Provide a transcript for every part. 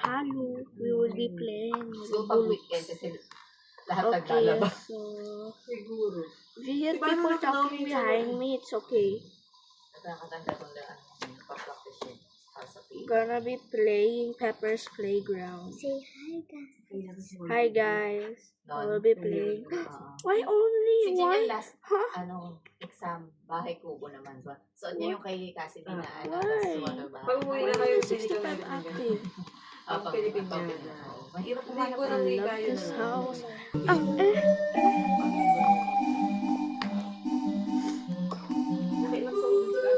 Hello, we will be playing. So, pag weekend kasi lahat Okay, naglalaba. so Siguro. if you hear people talking behind me, it's okay. Nakakatanda ko na pa-practice yun para sa PE. Gonna be playing Pepper's Playground. Say hi, guys. Hi guys, I will be playing. Why Si only Jimmy one? last, Huh? exam, bahay kubo naman. So, niya yung kay Cassie na, Why? tapos bahay. Pag uwi na kayo, 65 active. Ang Philippine pag- niya. Mahirap Hindi kumanap ko I lang love hikayo this na. house. Nakailang sa ulo sila.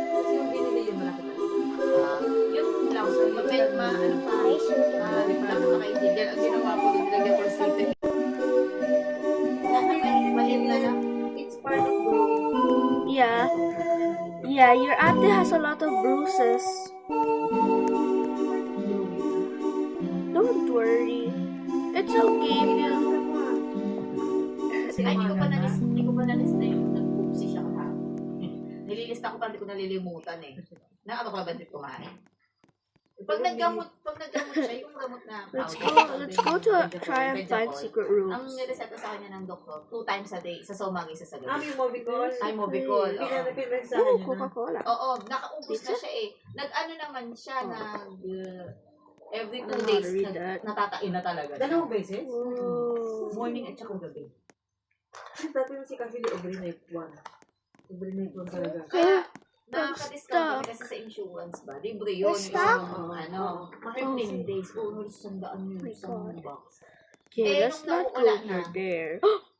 Kasi yung binili yung malaki na. Yung blouse, mabel, ano pa, di pa lang nakaitigil. Ang ginawa ko, nilagyan ko ng safety. Maliit na lang. It's part of growing. Yeah. Yeah, your ate has a lot of bruises. Don't worry. It's okay if you... Ay, hindi ko pa nalis na yung nag-poopsy siya kahapon. Nililista ko pa, hindi ko nalilimutan eh. Na ano ka ba dito kumain? Pag naggamot siya, yung gamot na Let's go to try and find secret Ang rooms. nireseta sa kanya ng doktor, 2 times a day, isa sa umaga, isa sa gabi. Yung Movicol. Ay, Movicol. Oo. Pinapin sa Oh, akin yun. Coca-Cola. Oo, nakaubos na siya eh. Nag-ano naman siya, every 2 I don't know how days, to read that. natatain na talaga siya. Dalawang beses? Oh. Morning at saka gabi. Dati yung si Cassie di overnight one. Overnight one talaga. Kaya, nakaka-discover kasi sa insurance ba? Libre yun. Stop. Yung, mga 15 days. Oo, sandaan yun. Isang box. Okay, Eh, let's nung not go nawala over na. there.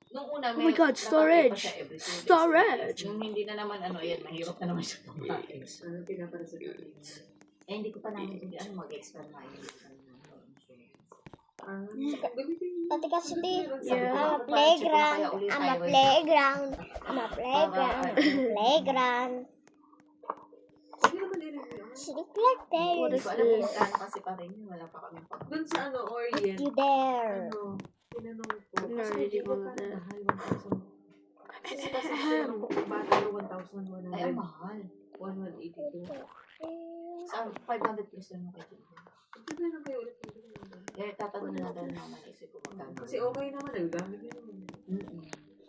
Nung una, Oh my God, storage. Storage. Yung hindi na naman, ayan, mahirap na naman siya kumain. Ano pinapara sa akin? Eh, hindi ko pa namin hindi mag-expand na yun. Pati kasi di, Yeah. I'm a playground. I'm a playground. I'm a playground. I'm a playground. Sige naman din yun. Sleep like What this. is Hindi ko alam kung this? magkano kasi pa rin yun. Wala pa kami pag... Doon sa Orient. You there. Tinanong ko. No, Kasi hindi hindi ko ko na- mahal 1,000. Kasi tinanong ko kung bata 1,100. Ay, ang mahal. 1,182. Sa 500 plus lang yung kay Jimmy. Ito na lang kayo ulit. Eh, tatanong na daw naman isip ko magkano. Kasi okay naman. Nagagamit yun naman.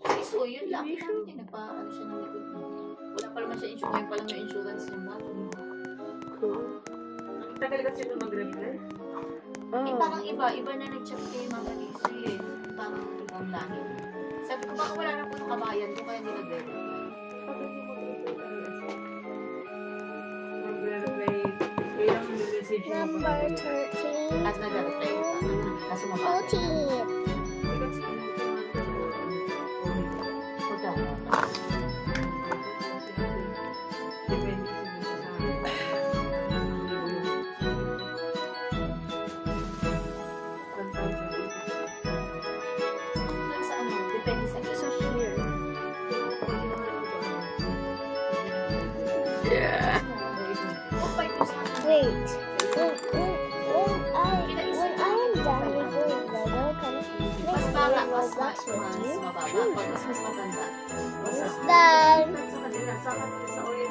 Kasi so, yun lang. Namin din, nagpa-ano siya ng likod niya. Wala pa naman siya insurance. Ngayon pa lang yung insurance niya. Cool. Tagal kasi nung mag-reply. Eh, Oh. parang iba na nag-chat kay Mama Lisa eh. Parang ibang langit. Sabi ko, baka wala na po yung kabayan ko, kaya hindi nag-reply. Pag hindi mag-reply talaga. Mag-reply. Kaya lang yung message mo. Number 13. At nag-reply pa. Kaso mababa. 14. Sa ano, depende sa It's up age. here. Yeah. Kung 5 years na, Wait. When I am done with doing Lego, can I mas play bata, Lego mas blocks with you? mababa. Pag mas matanda, mas It's done.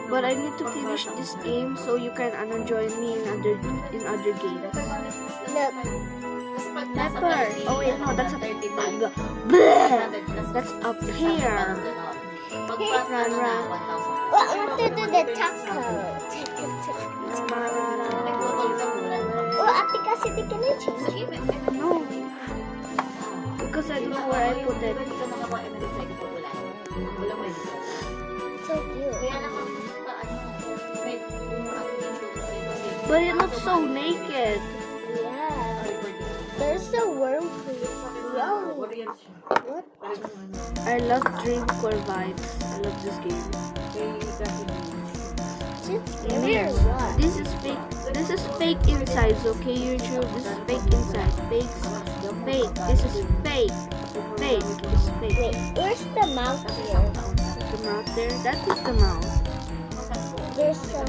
But I need to finish this game so you can join me in other games. Look. Kasi pag nasa Pepper. 30, Oh wait, no, that's up. 30 Bleh. That's up here. Pag Run, bata na run. 1,000. Well, I want to do the taco. Oh, ate kasi di ka na Sa change. email, No, because I don't know where I put it. Pwede ka mga mga Emirates sa ito wala. Wala may dito. So cute. Kaya naman, paano, may insurance sa iba. But it looks so naked. Yeah. There's a worm place. Yo. What? I love Dreamcore vibes. I love this game. It's scary or what? This is fake. This is fake insides, okay, YouTube? This is fake inside. Fake. Fake. This is fake. Fake. It's fake. Wait, where's the mouth here? The mouth there. That is the mouth. There's a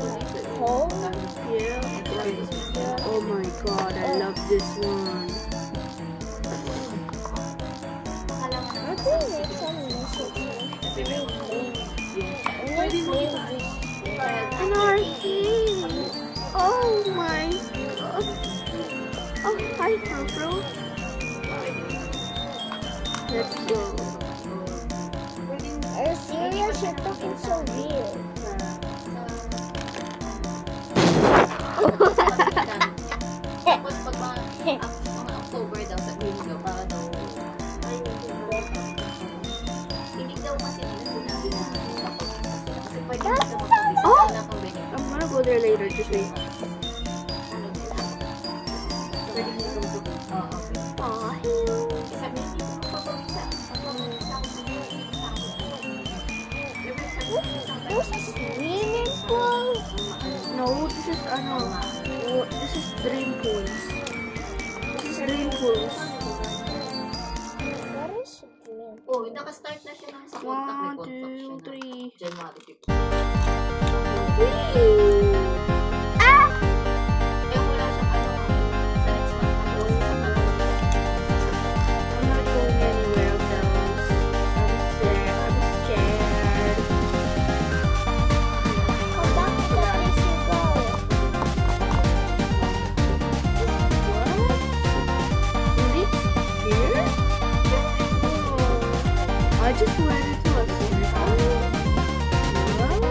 hole. Yeah. Oh my god, I love this one. How do you make some messages? Only play this. An arcade. Oh my god. Hi, Fro. Let's go. Are you serious? You're talking so weird. Tapos pag mga October daw sa Bingo, para daw, hindi daw kasi nila sinabi na tapos kasi pwede na sa mga Oh! na kung ganyan. I'm gonna go there later. Just wait. Pwede nyo daw doon. Oo, okay. Aw, Sabi niyo, papabisa. There's a swimming pool. no, this is this is dream pools. This is dream pools. What is a dream? Oh, naka-start na siya ng sa contact 1, 2, 3. January 15. Whee! Ah! Kaya wala siyang ano, sa next month na siya sa I'm not going anywhere else. I'm scared. Come back to the place you go. What? Really? Here? Oh, I just went into a swimming pool. What?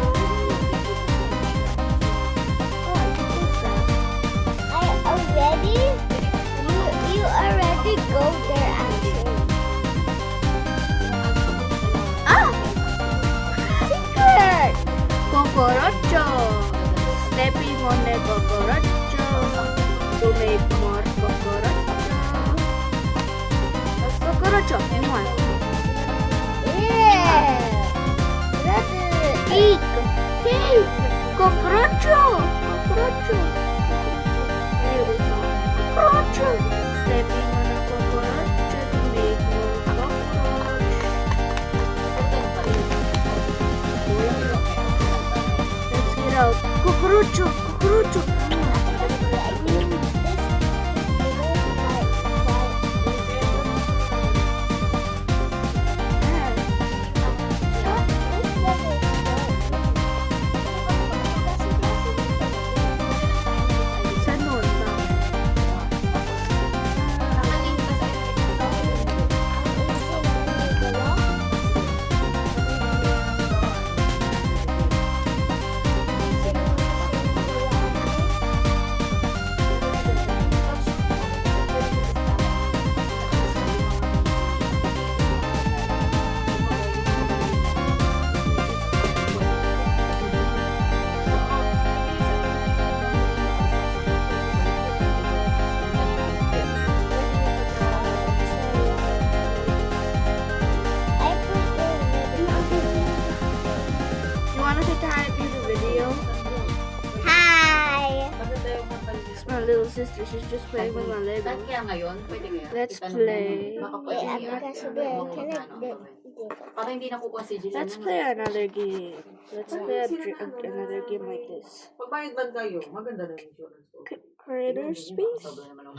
Oh, I can do that. You already go there actually. Ah! Secret. Cucaracho! Stepping on the cucaracho to make more cucaracho. Cucaracho, anyone? Yeah. That's it. Eek! Hey! Cucaracho! Cucaracho! There we go. Cucaracho! Stepping on a cucaracho to make more cucaracho. Let's get out. Cucaracho! Cucaracho! Saan nun? You wanna say hi to the video? Hi. Maganda yung kapal niya. It's my little sister. She's just playing with my Lego. Saan kaya ngayon? Pwede kaya? Let's Itanong play. naman. Baka pwede Yeah, niya. because Ano, they magkano, connect okay. the Para hindi nakukuha si Jill. Let's play another game. Let's play another game like this. Pagbayad lang kayo, maganda na yung insurance ko. Creator space. Sobrang naman ang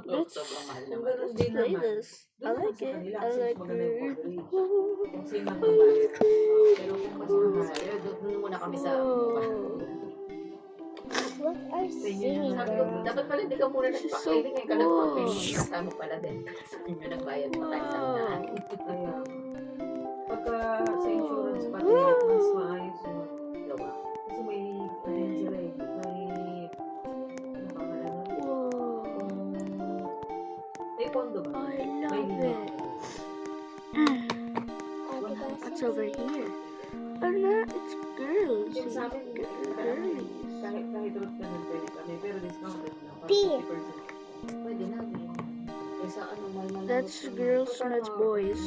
Let's sobrang mahal Kung naman. ganun let's din play naman. this. I like it. I like Maganda yung it. coverage. Kung sino ang babayad. Pero kung mas mahal, Pero doon muna kami sa Oh. What are singing Sabi ko, girls? dapat pala hindi ka muna This is so nagpakaili. Ngayon ka nagpakaili. cool. Kasama pala din. Sa inyo nagbayad pa tayo sa unahan. kaya pagka sa insurance pati, mas maayos yung gawa. Kasi may, ayun sila eh, ano ba, Whoa. may pondo ba? I May love limit. it. What's Because over here? Oh no, it's girls. Yung sa amin, Girlies. kahit root ka nun, pwede kami, pero discounted na. P. 50%. Pwede na. Kaysa ano, mahal That's girls and that's boys.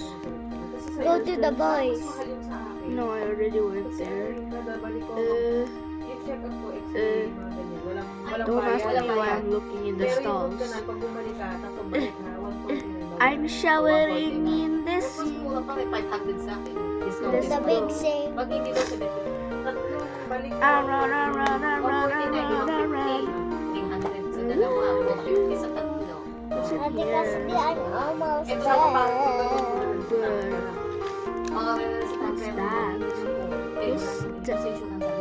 Kasi go to the mas boys. mahal yung sa akin. No, I already went Kasi there. kada balik ko, yung check-up ko, x-ray, mga ganyan. Walang Don't ask bayad. me why I'm looking in the Pero yung stalls. ganun, pag bumalik ka, tatlong balik na, 149. I'm showering in the Mas sea. mura pa rin, 500 sa akin. Discount. Let's The big sing. Pag hindi daw 70. Tatlong balik ko. Ah, run, run, run, run, run, 149 yung run, run. 300 sa dalawa. 150 sa tatlo. What's in Because here? I'm almost Ito sa baba. Good. Mga meron sa What's that? What's that?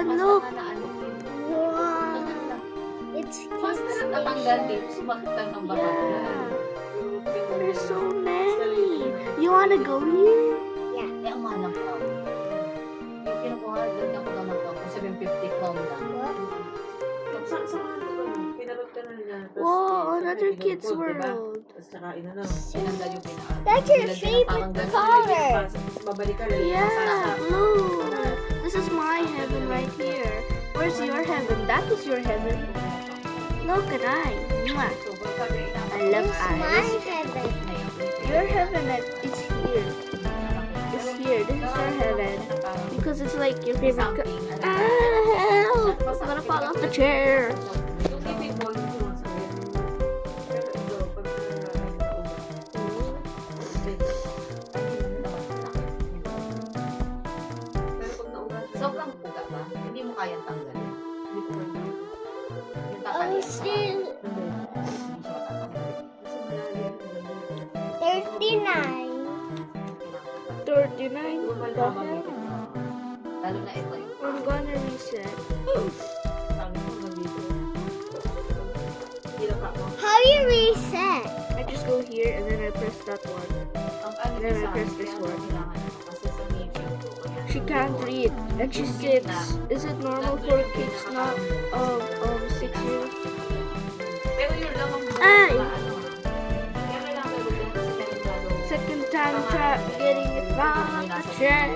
Jillian, look. Basta na ano. Wow. It's Basta na tatanggal dito. Sumakit lang ng bahat. Yeah. There's so many. You wanna go here? Eh, ang mahal ng clown. Yung kinukuha, lagyan ko lang ng clown. 750 clown lang. What? Saan ko pinarot ka na niya. Tapos, Whoa, another pinag- kid's diba? world. Tapos tsaka inano. Tinanggal yung pinaka. That's your nilagyan ng favorite parang ganun. color. Tapos babalik ka lalagyan Yeah, ka sa- blue. This is my heaven right here. Where's your heaven? That is your heaven. Look at I. Mwah. I love It's my eyes. heaven. Your heaven is here. It's here. This is your heaven. Because it's like your favorite. Help! I'm gonna fall off the chair. Yung tipid ball, hindi mo sa akin. Pero ito, pag pero pag naugat, Sobrang puga ba? Hindi mo kayang tanggalin. hindi ko pwede. Yung Oh, tatanggalin. still Hindi siya matatanggal. Kasi malalim, malalim. 39. 39. Tumal The na hell? Lalo na ito yung I'm gonna reset. pangit mo nandito. Hirap ako. How do you reset? I just go here and then I press that one. ang ano Then I sa press akin, this kaya one. kailangan ako kasi sa meeting ko. kaya- She can't read and she sits. Is it normal for kids not 6 years? Pero yun lang ang Ay! ano. Kaya kailangan ko yun kasi kailangan Second time getting it from the chair.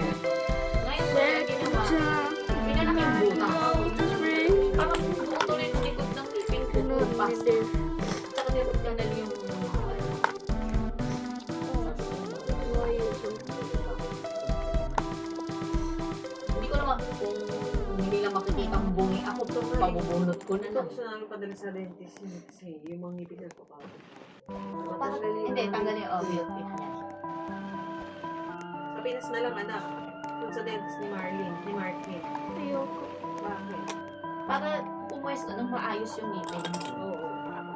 Ngayon ko yung Second ginawa. time. Pinalaki yung butas. This ring. Parang tutuloy ng likod ng ipin ko. No, Pas. hindi. Tsaka nilagyan yung Why is it? hindi ko naman kung hindi lang makikita ang bungi. Ako to, pabubunot ko na Ito lang. gusto namin padala sa dentist yun kasi yung mga ngipin na pa. Hindi, tanggalin yung obvious tip niya. Sa Pinas na lang anak. Doon sa dentist ni Marlene, ni Martin. Ayoko. Bakit? Para pumwesto ng maayos yung ngipin. Oo.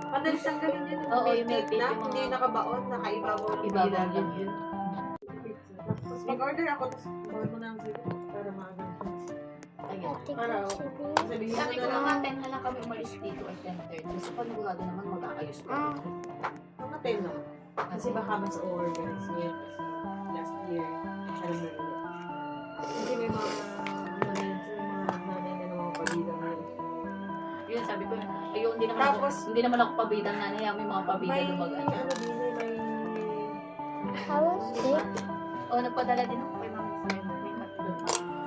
Madalis tanggalin yun. Oo, yung may may tape na, tape yung hindi mga- yung nakabaon, nakaibabaw yung Ibabaw bilagin. lang yun. Tapos mag-order ako, tapos bawal mo na ang sa'yo para maaga. Ayun. Para sabihin Sabi mo ko na nga, lang, 10 na lang kami umalis dito at 10:30. Kasi panigurado naman mag-aayos ko. Ah. mga 10 naman. Kasi baka mas o-organize niya. Last year, alam na nila. Kasi may mga nanay na mga pabida na yun. Yun, sabi ko, ayun, hindi naman, Tapos- hindi naman ako pabidang nanay. May mga pabida May, lumag. ano din, may How was it? O, nagpadala din ako kay mama. May matulog.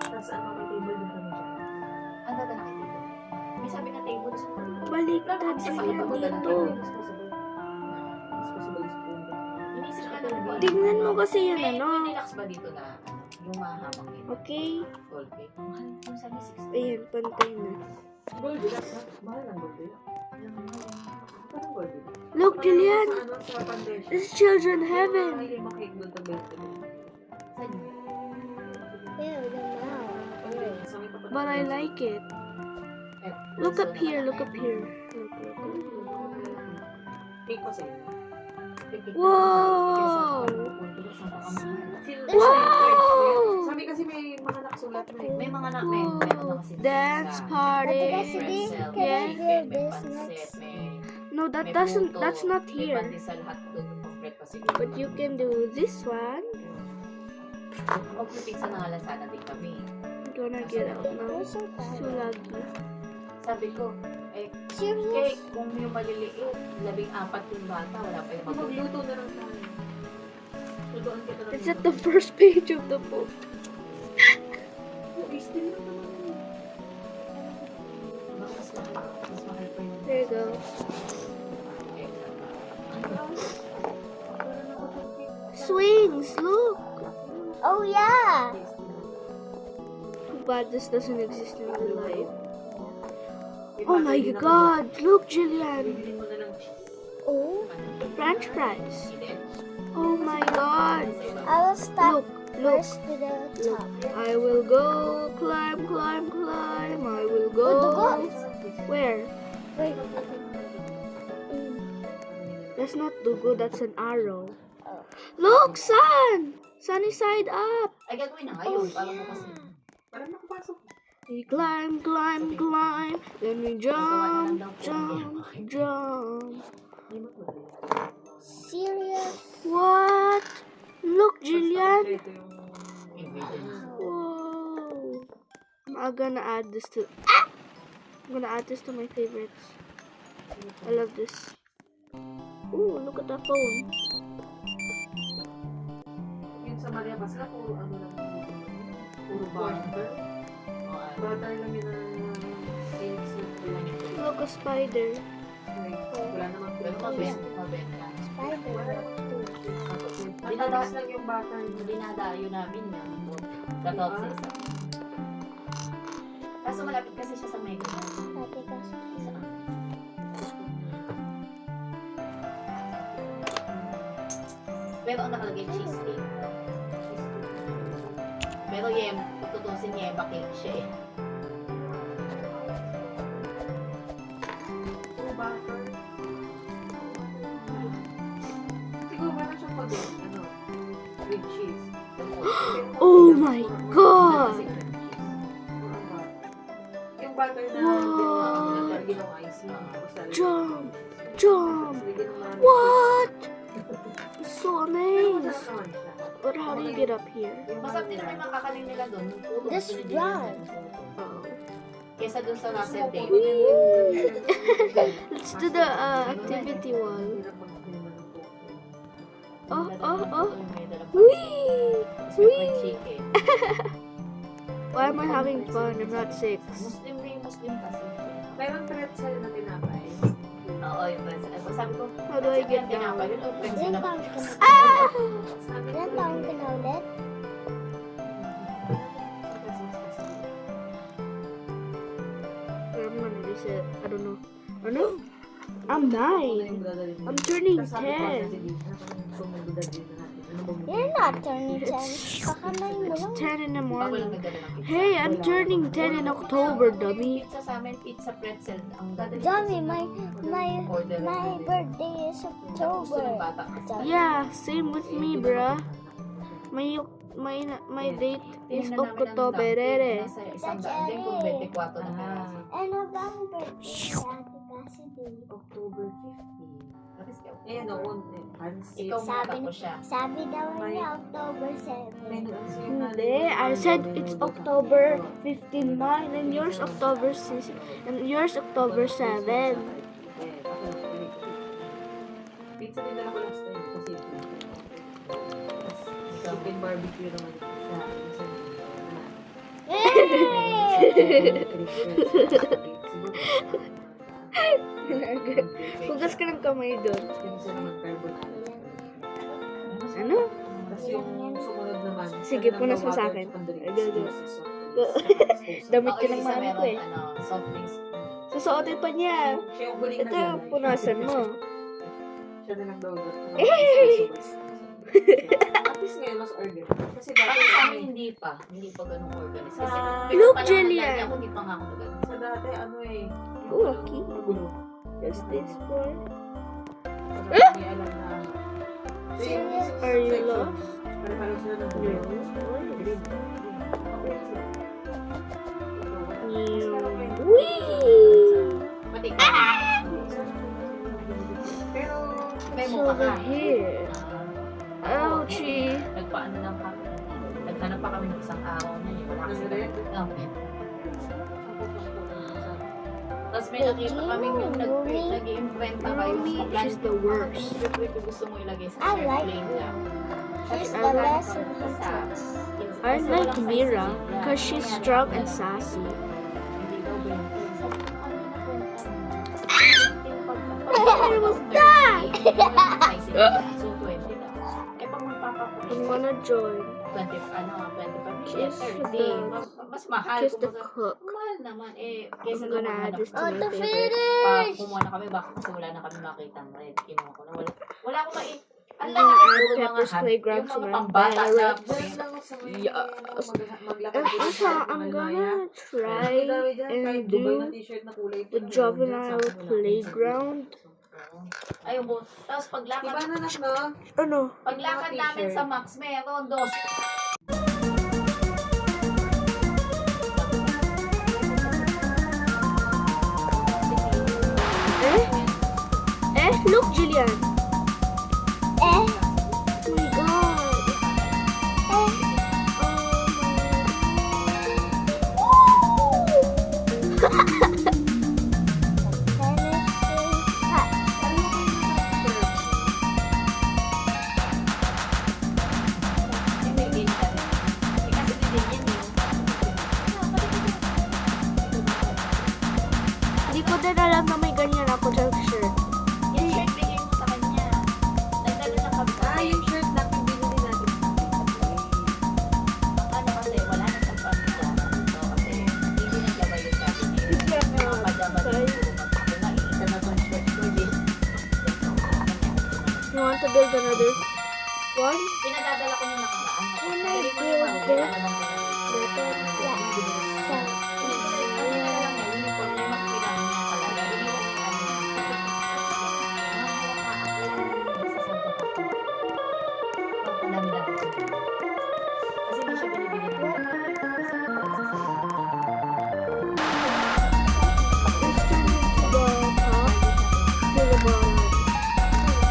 tapos ano, may table din kami dyan. Ang dada na kayo. May sabi na table sa pag Baliktad sila dito. Disposable spoon. Inisip ka lang ba? Tingnan mo kasi yun, May ano. relax ba dito na yung mahabang dito? Okay. Gold cake. Mahal yung sabi 60. Ayan, pantay na. Goldilocks, ha? Mahal ng Goldilocks. Parang Goldilocks. Look, Julian. Sa ano, sa foundation. This is children heaven. Ay, makik doon sa belt. Saan? Ew, the mouth. Sa may tapat But ng I belt. like it. Eh, Look so up here, naman look na up yan. here. Look, look, look. Cake pa sa'yo. Pipik na Wow! lang. Goldilocks, ang pakamahal. Wow! Sabi kasi may mga nakasulat na eh. May mga na, may meron na kasi Dance pizza, party. Ate, kasi may pretzel, can I Yeah. may do chicken, may this pancit, next? No, that may doesn't. puto, That's not may here. pandesal, hotdog, complete pa siguro. But you can do this one. Mag-pizza na nga lang sana din kami. I'm gonna get out now. You're so tired. Sulagi. Sabi ko, Seriously? cake, kung yung maliliit, 14 yung bata, wala pa yung magulang. Magluto na lang tayo. Lutuan kita ng It's at the first page of the book. Oh, still lang naman. Mas mahal pa yung There you go. cake. Swings, look. Oh, yeah. Too bad this doesn't exist in real life. Oh my god, look, Jillian. Bibili mo na lang cheese. Oh, French fries. Oh my god. I will start Look, look. first to the Look, top. I will go climb, climb, climb. I will go. Where? Wait, okay. That's not dugo, that's an arrow. Oh. Look, sun! Sunny side up. Ay, gagawin na ngayon. Parang mo kasi. Parang nakapasok. We climb, climb, climb. Then we jump, jump, jump. Serious? What? Look, Jillian. Ito yung... Whoa. I'm gonna add this to my favorites. I love this. Ooh, look at that phone. Yung sa Maria Basla, puro ano lang. Puro butter. Butter lang yun ang Phoenix yung Look, a spider. wala namang Pero mabenta. Spider. Matalas lang yung butter. Dinadayo namin yung gatot sa isa. Kaso malapit kasi siya sa Mega. Pati kasi. Pero ang nakalagay cheesecake. Pero tutusin yema cake siya eh. Puro butter. Siguro ba na siyang pag ano? With cheese. Oh my God! Yung butter na Wow. nilagyan ng ice mo. Jump, jump. What? It's so amazed. But how do you get up here? Masarap din naman yung makakaling nila doon. Puro This pinili round. nila. Kesa doon sa Russell Day. Let's do the activity one. Oh, oh, oh. Whee! Sweet chicken. Why am I having fun? I'm not 6. Muslim na yung Muslim kasi. Mayroon pretzel na tinapay. Oo, yung pretzel. Sabi ko, How do I get down? tinapay yun o pretzel Ilan na. taon ka na? Ah! Ilan taon ka na ulit? I'm gonna reset. I don't know. Oh no? I'm 9. I'm turning 10. You're not turning 10. Kakamay mo It's lang. 10 in the Bawal morning. nagdala ng pizza. Hey, I'm turning 10 in October, dummy. Pizza sa amin, pizza pretzel. Ang dadali. Dummy, my Order. birthday is Gusto ng October. bata. Yeah, same with me, bruh. My date is October. Nasa isang daan din kung 24 na peraso. Ano ba ang birthday sa Ate Cassidy? October 15. Tapos ikaw. Eh, noon, pansit. Ikaw muna Sabi- ko siya. Sabi daw niya October 7. Hindi, I said it's October 15 mine and yours October 6 and yours October 7. Pizza din na ako last time kasi chicken barbecue naman isa. Hugas ka ng kamay doon. Isa naman carbonara. Ano? Tapos yung sumunod naman. Sige, punas mo sa akin. Damit ka ng mami ko eh. Soft drinks. Susuotin pa niya. Siya yung huling Ito, punasan mo. Siya din ang daw. At least ngayon mas order. Kasi Parang dati sa amin hindi pa. Hindi pa ganun organized. Kasi Look, pinapalaman Jillian. lagi ako, hindi pa nga ako ganun. sa dati ano eh. Oh, lucky. Gulo. Just this for. Parang may alam na. Serious? Are you lost? Parang sila ng No. green. Whee! Pati ka. Pero May It's mukha ka. over here. Ouchie. Nagpaano lang kami. Naghanap pa kami ng isang araw na yun. Wala kasi Red? kami. Tapos may nakita kami yung nag-i-imprenta kayo. Mommy, she's the worst. Ito gusto mo ilagay sa I like plain lang. She's I the like- lesson hunter. I like Mira because she's strong and sassy. What was that? So 20 lang. Eh pag magpapakulit, I'm gonna join. 25 Kiss minutes, 30. the- Mas mahal. Kiss the kumbaga. cook. Mahal naman. Eh, kesa I'm gonna naman add this to Oh, my the favorite. finish! kumuha na kami, baka kasi wala na kami makita ng red. Kinuha ko na. Wala akong Ang I'm laki gonna puro add mga Pepper's hand- Playground yung to mga my pambata na favorites. print. Yes. maglakad And also, I'm gonna try and do the juvenile playground. Ayun po. Tapos Diba paglakad, na no? Ano? paglakad namin sa Max, meron dos. build another one? Pinadadala ko nung nakaraan. Can I Dali mo build yung this? mga So, Let's turn it to the top, to the bottom.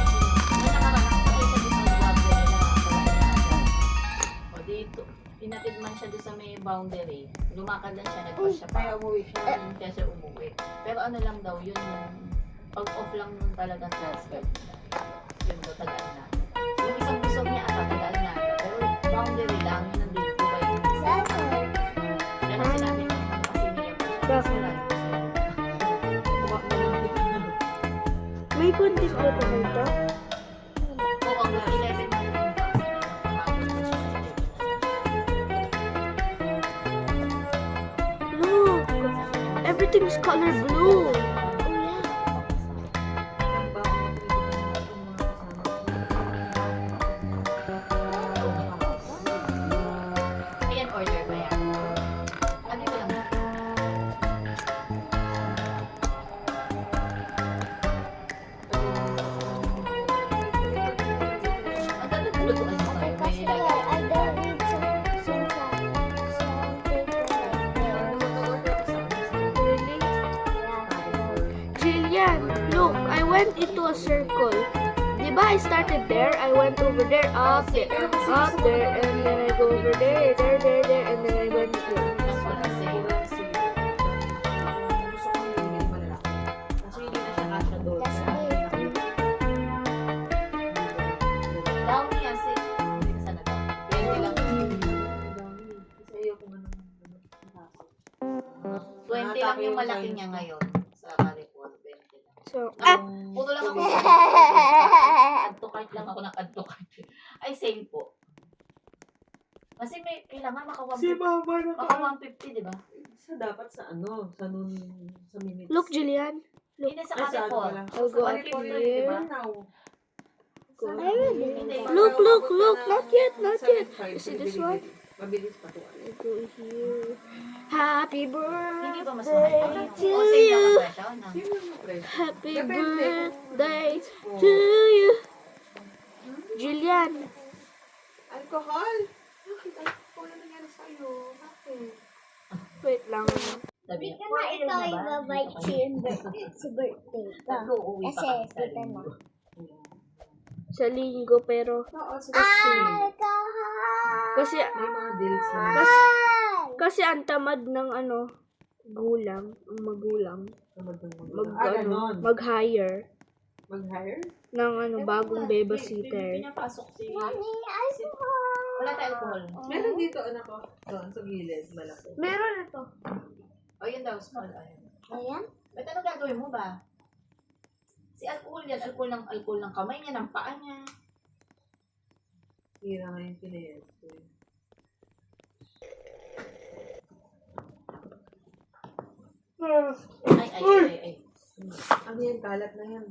Pinatid man siya doon sa may boundary. Lumakad lang siya, nagpas siya pa. Kaya umuwi siya. Kaya siya umuwi. Pero ano lang daw, yun yung pag-off lang nun talaga transfer. Yun daw, tagal na. Yung isang busog niya, tagal na. Pero boundary lang, yun ang dito ba yun. Yan ang sinabi niya kasi niya. Bakit? May konti ko pa dito. Oo, ang 11 na yun. Look! Everything's color blue. Ayan, order ba yan? Ano ko lang? Ang ganda lutuan mo kayo. May kasi nilagay. I don't need some paper like this. Really? Yeah. Jillian, look, I went into a circle. Diba I started there, I went over there, up there, and then I go over there, there, and then I went here. That's what I say. Gusto ko yung hindi malalaki. Kasi hindi na siya kasya doon. That's it. Down niya, say. Hindi ka sana down. 20 lang. Kasi ayoko nga naman. 20 lang yung malaki niya ngayon. Sa Carrefour, 20 lang. So, Puno lang ako. Add to cart lang ako ng add to cart. Ay, same po. Kasi may kailangan maka Si 150. Mama na Maka 150, di ba? Sa dapat sa ano, sa nun, sa minutes. look, Jillian. Hindi sa Ay, sa ano Carrefour. pala? I'll go Sa up Carrefour, here. di ba? Now. Go. Hindi. Look, not yet, not yet. You see this one? Mabilis pa to. I go here. Happy Hindi ba mas mahal? birthday Ay, to o, same lang you. ang presyo, no? Sino yung presyo? Happy Depende. birthday to you. Jillian. Alcohol? Bakit alcohol na nangyari sa'yo? Bakit? Wait lang. Sabi Hindi ka na ito ibabike sa birthday ko. uuwi Kasi pa kami sa kita na. linggo. Sa linggo, pero Oo, sa Alcohol! kasi may mga deals na. kasi ang tamad ng ano, gulang, ang magulang, ganon. mag-hire Mag-hire? ng ano, bagong babysitter. Pinapasok si... Mami, alcohol! Wala tayo alcohol. Meron dito, anak ko. Doon, sa gilid, malaki. Meron ito. O, yun daw, small. Ayun. Ayan. Ba't ano gagawin mo ba? Si alcohol yan. Alcohol ng kamay niya, ng paa niya. Hira nga yung pinayas ko. Ay. Ano yan, kalat na yan.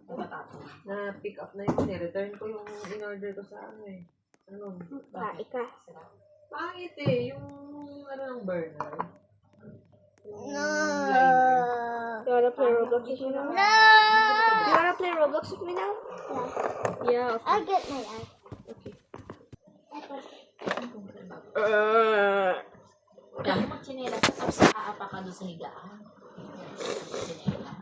Matato. Na pick up na yun. Return ko yung in-order ko sa ano eh. Ano? Kain ka. Pangit eh. Yung ano ng burner. Yung No. liner. You wanna play Roblox with me now? No! You wanna play Roblox with me now? Yeah, okay. I'll get my ice. Kaya magchinelas. Tapos aapa ka doon sa higaan. Chinelas.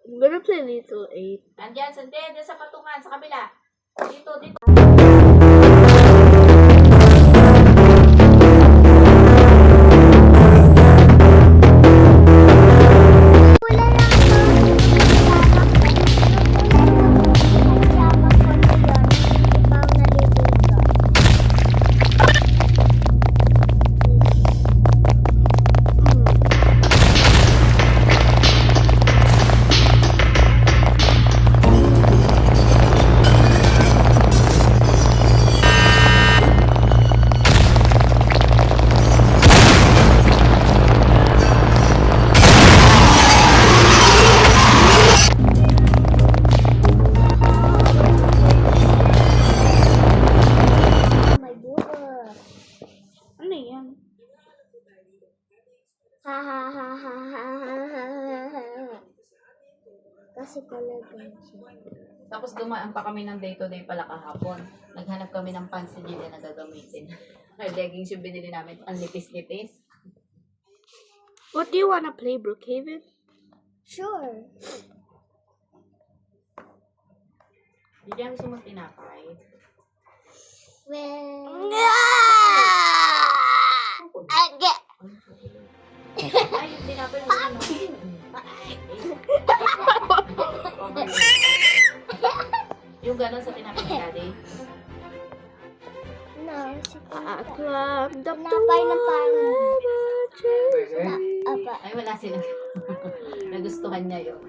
I'm gonna play Little 8. Andyan, sandyan sa patungan, sa kabila. Dito. kasi talaga. Tapos dumaan pa kami ng day-to-day pala kahapon. Naghanap kami ng pants si Jillian na gagamitin. Ay, leggings yung binili namin. Ang nipis-nipis. What do you wanna play, Brookhaven? Sure. Jillian, gusto mo tinapay? Well, Ay, yung tinapay mo ano? Yung gano'n sa tinapay ni Daddy? no, I climbed up the Tinapay na parang- Burger? apa. Ay, wala sila. Nagustuhan niya yun.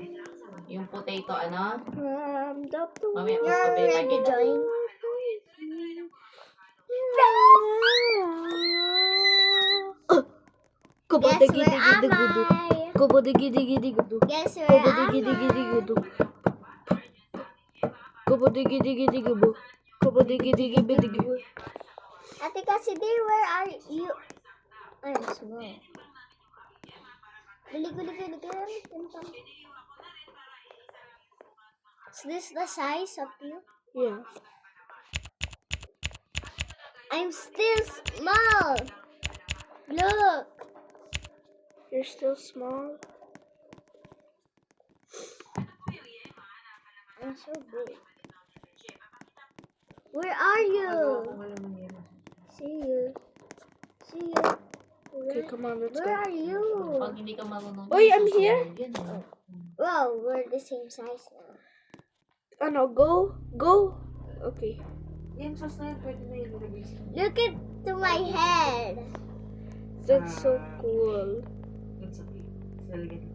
Yung potato, ano? Climbed up the Mamaya, You're ready to join? Guess where am I? Kubodigi-digi-digudu. Guess where am I? Kubodigi-digi-digudu. Kubodigi-digi-digubu. Kubodigi-digi-bidigu. Ate Cassidy, where are you? I'm small. Is this the size of you? Yeah. I'm still small. Look. You're still small. I'm so big. Where are you? See you. See you. Okay, come on, let's Where go. are you? Pag hindi ka marunong. Oy, I'm here. Yan, eh. Wow, we're the same size now. Oh no, go. Okay. Yung sauce na yun, pwede na yun ilagay sa... Look at to my head. That's so cool. It's okay. Lalagyan.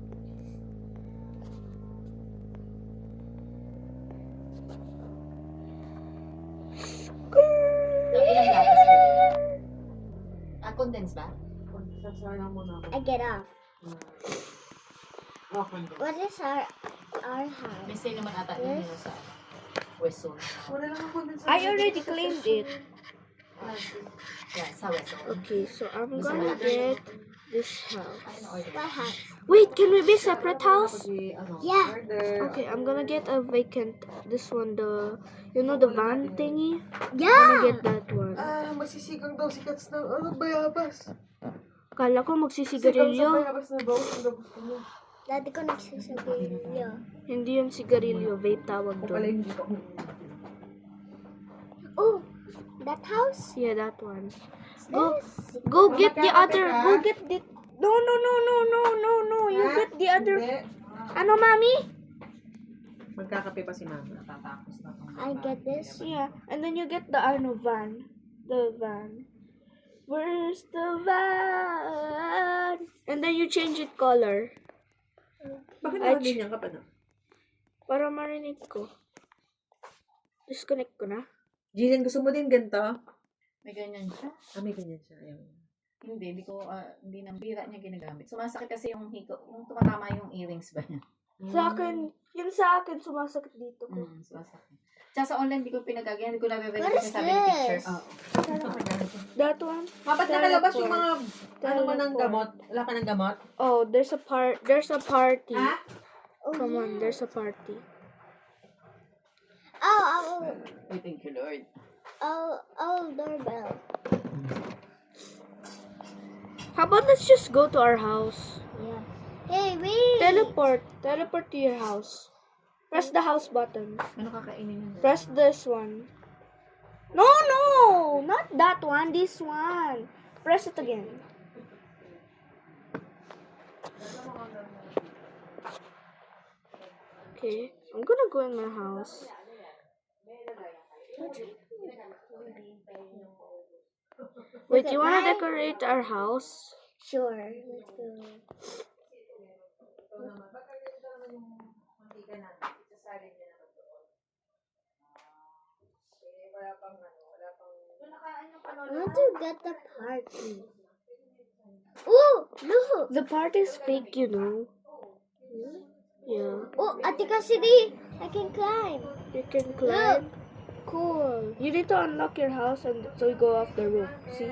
So, ilang gatas mo din? Condense ba? Sasara lang muna ako. I get off. Oh, condense. What is our house? May sale naman ata yun yun sa West Zone. Wala lang ang condense. I already claimed it. Yeah, sa West Zone. Okay, so I'm gonna get this house. Ano order? What house? Wait, can we be separate house? Kasi, ano, Yeah. order. Okay, I'm gonna get a vacant. This one, the van thingy. I'm gonna Yeah. get that one. Masisigang daw si Kats ng, bayabas. Kala ko Sigang sa magsisigarilyo. bayabas na bawas ang gusto mo. Dati ko nagsasabihin. Hindi yun sigarilyo, vape tawag O pala doon. hindi ko. Oh, that house? Yeah, that one. This? Go get the Mama, other. teka. Go get the. No. You Ha? get the other. Hindi. Ano, mami? Magkakape pa si Mama. Natatapos na itong I get this. Yeah, and then you get the van. The van. Where's the van? And then you change it color. Bakit Ay, nakaganyan ka pa na? Para marinig ko. Disconnect ko na. Jillian, gusto mo din ganito? May ganyan siya. May ganyan siya. Ayaw. Hindi ko, hindi nang bira niya ginagamit. Sumasakit kasi yung hiko, yung tumatama yung earrings ba niya? Sa akin, yun sa akin sumasakit dito ko. Sumasakit. Tsaka sa online, hindi ko pinagagyan, hindi ko What nabibigay is kasi sabi ng picture. this? That one. Mapat nakalabas yung mga, ano mo ng Teleport. gamot? Wala ka ng gamot? Oh, there's a party. Ha? Oh, Come on, yeah. there's a party. Oh, I thank you, Lord. doorbell. How about let's just go to our house? Yeah. Hey, wait. Teleport to your house. Press the house button. Ano kakainin yun? Press this one. No, not that one. This one. Press it again. Okay, I'm gonna go in my house. Wait, you wanna decorate our house? Sure. Let's go. I want to get the party. Oh, look. The part is fake, you know. Yeah, Oh, Ate Cassidy, I can climb. you can climb. Cool. You need to unlock your house and so you go off the roof. See?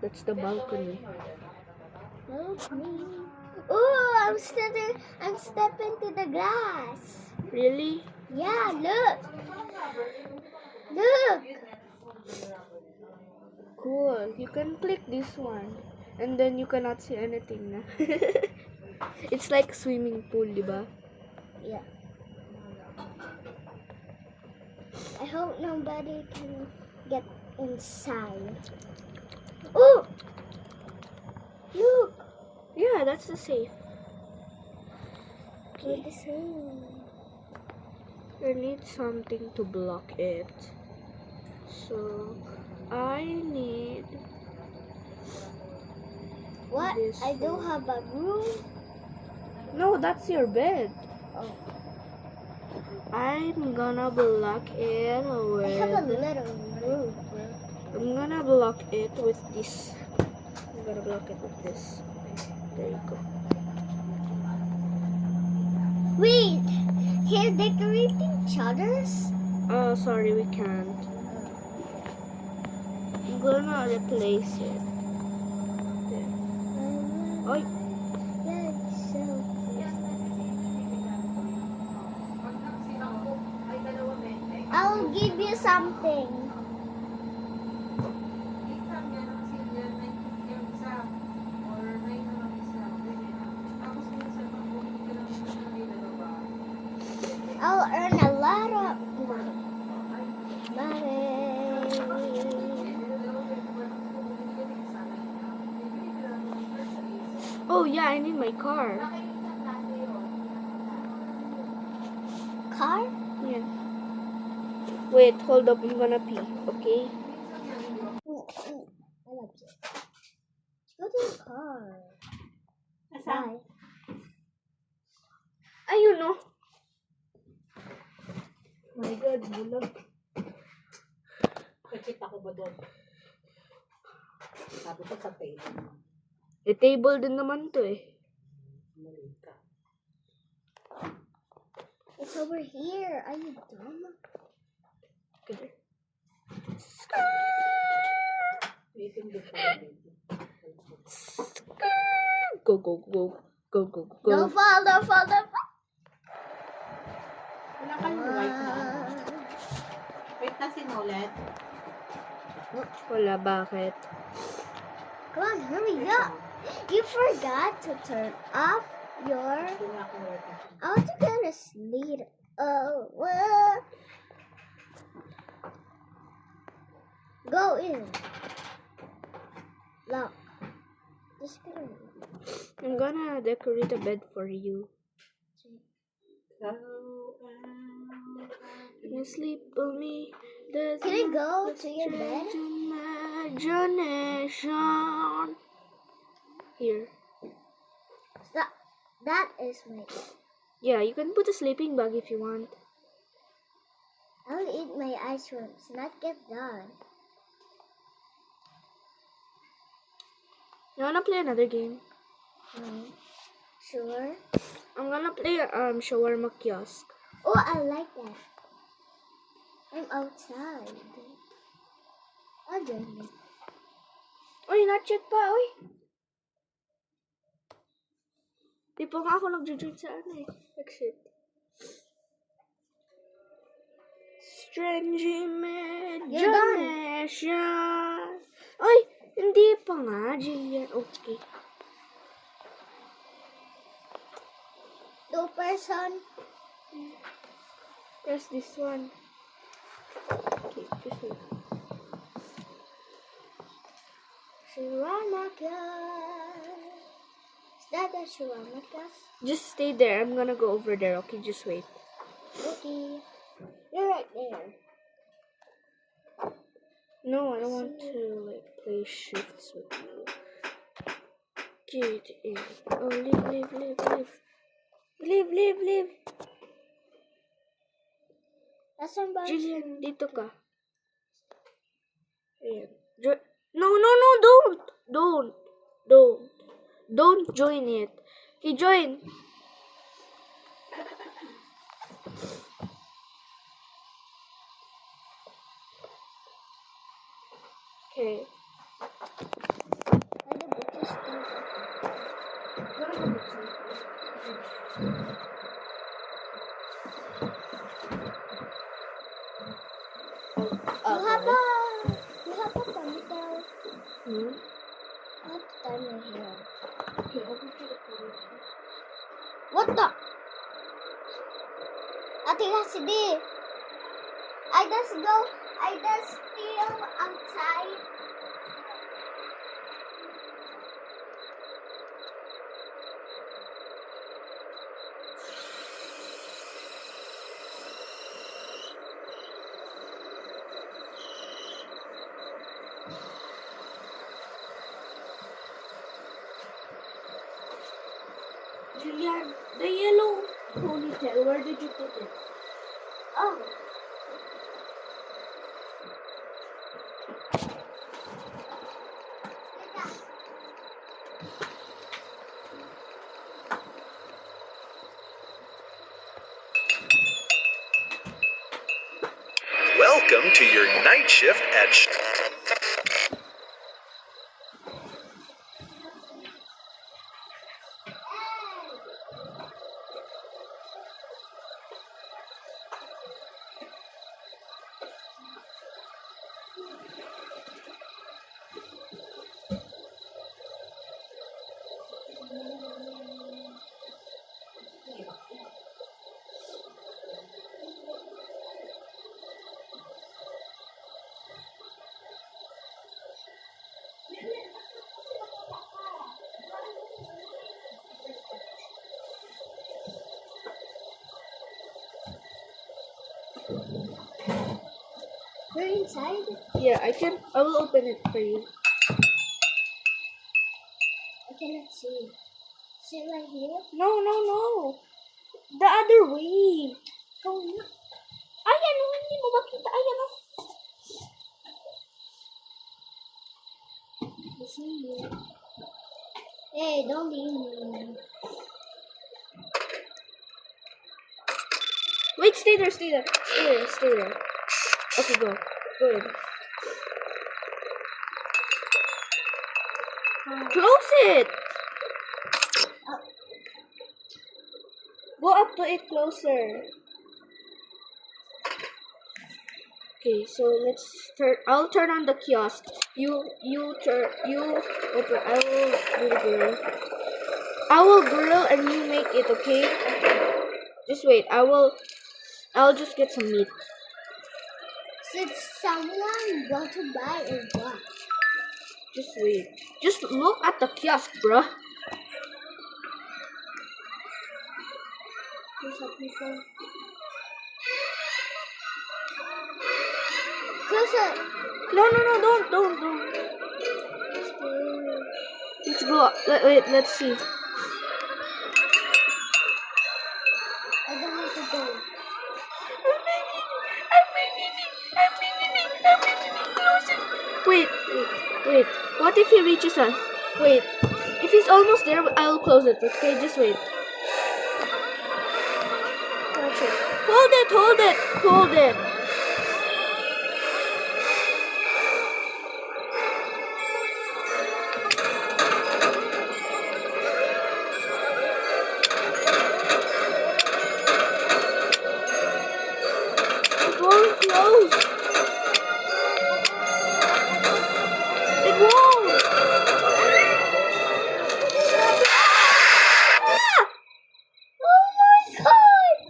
That's the balcony. Help me. Ooh, I'm stepping to the glass. Really? Yeah, look. Look. Cool. You can click this one. And then you cannot see anything na. It's like swimming pool, diba? Yeah. I hope nobody can get inside. Ooh. Look. Yeah, that's the safe. We're the same. I need something to block it. So, I need... What? This I don't one. have a room. No, that's your bed. Oh, I'm gonna block it I have a with... little room. I'm gonna block it with this. I'm gonna block it with this. There you go. Wait, can you decorate each other's? Oh, sorry, we can't. I'm gonna replace it. There. Oy! That's so. I'll give you something. I'll earn a lot of money. Oh yeah, I need my car. Car? Yeah. Wait, hold up, I'm gonna pee, okay? I love you. Let's go to the car. Bye. Ayun no. My God, bulag. Nakita ko ba doon? Sabi ko sa table. Table din naman to eh. Mali ka. It's over here. Are you dumb? Okay. Waiting before baby. Go, go, go. Go, go, go. Don't fall, don't fall, don't fall. Wala kang white na ano. Wait na sinulat. Wala, bakit? Come on, hurry up. You forgot to turn off your... Hindi na ako white na. I want to go to sleep. Oh, well. Go in. Lock. Just go in. I'm gonna decorate a bed for you. Can you sleep on me? There's Can I go no to your bed? imagination. Here. That is my... Yeah, you can put a sleeping bag if you want. I'll eat my ice creams, not get done. You wanna play another game? Sure. I'm gonna play shawarma kiosk. Oh, I like that. I'm outside. I'll join you. Uy, not-check pa, uy. Di pa nga ako nag-join sa ano eh. Exit. Strange imagination. Uy, hindi pa nga, Jillian. Okay. Two person. Press this one. Okay, this one. Shawarma class. Is that a shawarma class? Just stay there. I'm gonna go over there. Okay, just wait. Okay. You're right there. No, I don't want to like play shifts with you. Get in. Oh, leave. Leave. That's somebody. Jillian, dito ka. Ayan. No, don't join it. Okay, join. Okay. Why the book is still- What are the books? You have a ponytail. Hmm? I have to tie my hair. Okay, I'll go to the corner. What the? Ate Cassidy. I just steal outside. Julian, the yellow ponytail, where did you put it? Oh. Welcome to your night shift at We're inside. Yeah, I will open it for you. I cannot see. See right here? No. The other way. Go na. Ayan, hindi mo makita. Ayan, oh. I see you. Hey, don't leave me. Wait, stay there. Okay, go in. Close it. Go up to it closer. Okay, so let's turn. I'll turn on the kiosk. You open. I will do the grill. I will grill and you make it. Okay. Just wait. I'll just get some meat. Did someone want to buy or what? Just wait. Just look at the kiosk, bruh. There's some people. Close it. No, don't. Let's go. Wait, let's see. I don't want to go. Wait. What if he reaches us? Wait. If he's almost there, I'll close it. Okay, just wait. Watch it. Hold it. It won't close. It won't. Oh my god!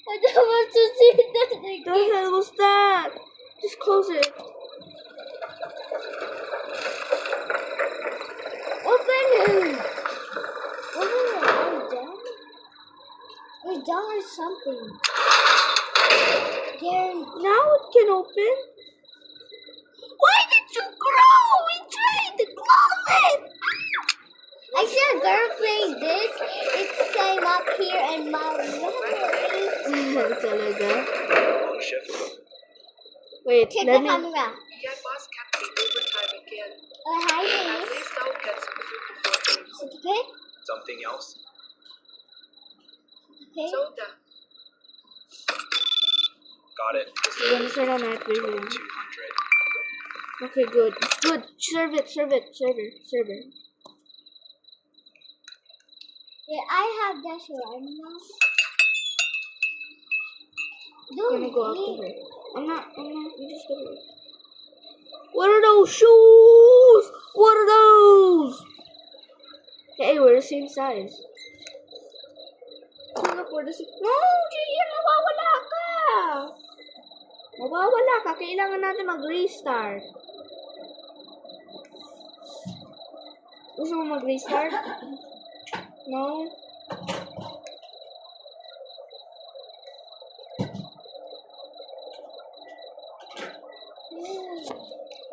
I don't want to see that The again. hell was that? Just close it. Open it. We're down or something. There. Now it can open. Why did you grow? We tried to close it. I see a girl playing this. It came up here and my Talaga. long shift. Wait, Check let the me. camera. Yan, boss, Captain overtime again. Oh, hi, At miss. least I'll get some food before things. Is it okay? Something else? Okay. Soda. Got it. You want to turn on night vision? 200. Okay, good. Serve it. Yeah, I have that shawarma now. gonna go up to her. I'm just gonna. What are those shoes? What are those? Hey, we're the same size. Oh, look, we're the same. No, Jillian, mawawala ka. Mawawala ka. Kailangan natin mag-restart. Gusto mo mag-restart? No?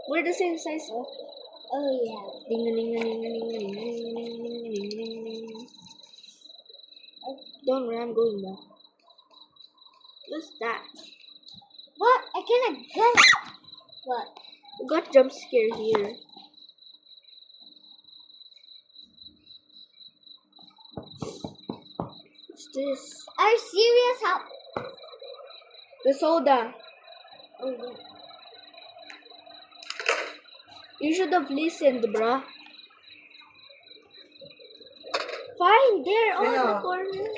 We're the same size, oh. Oh yeah. Ding ding ding ding ding ding ding ding ding ding ding. Don't worry, I'm going back. What's that? What? I cannot get it. What? We got jump scare here. What's this? Are you serious? How? The soda. Oh yeah. You should have listened, bruh. Fine, there, on the Kaya. corner.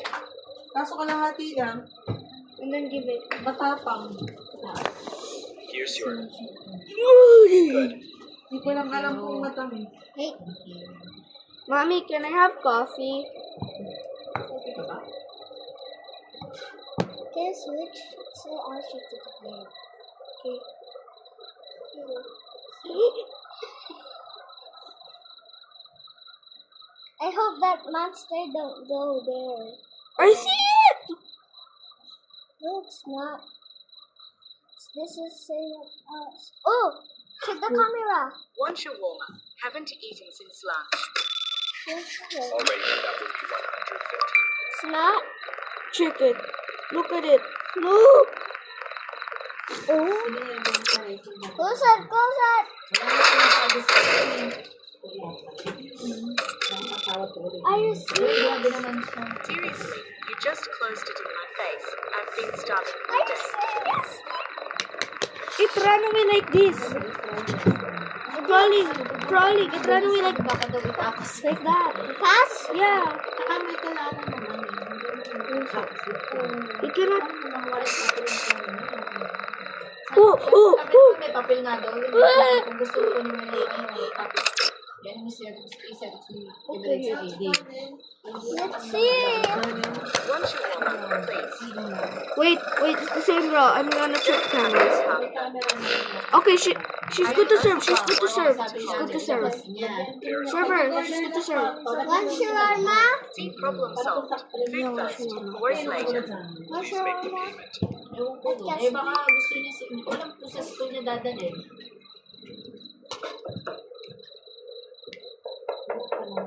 Kaso kalahati lang, And then give it. matapang. Here's your. Hindi ko lang alam kung matamis. Hey. Mommy, can I have coffee? Can I switch? So I'll shift it to there. Okay. I hope that monster don't go there. I see it! No, it's not. This is same as us. Oh, check the camera. One shawarma. Haven't eaten since lunch. Already, that would be 150. It's not. Check it. Look at it. Look! Oh, close it, close it. Are you serious? Grabe naman siya. Seriously, you just closed it in my face. I've been starving all Are you day. serious? It ran away like this. Crawling. It ran away like Baka daw itakas. like that. Fast? Yeah. Saka may kailangan naman. It cannot. Walang papel na Oh. may papel nga daw. Kung gusto ko nyo may papel. Yan yung isa. Okay. Let's see. One shawarma, please. Wait. It's the same girl. I'm gonna check cameras. Okay, she's good to serve. She's good to serve. Serve her. She's good to serve. One shawarma. See, problem solved. Food first, words later. One Please make the shawarma. payment. Ewan ko doon. Eh baka gusto niya walang po sa school niya dadalhin.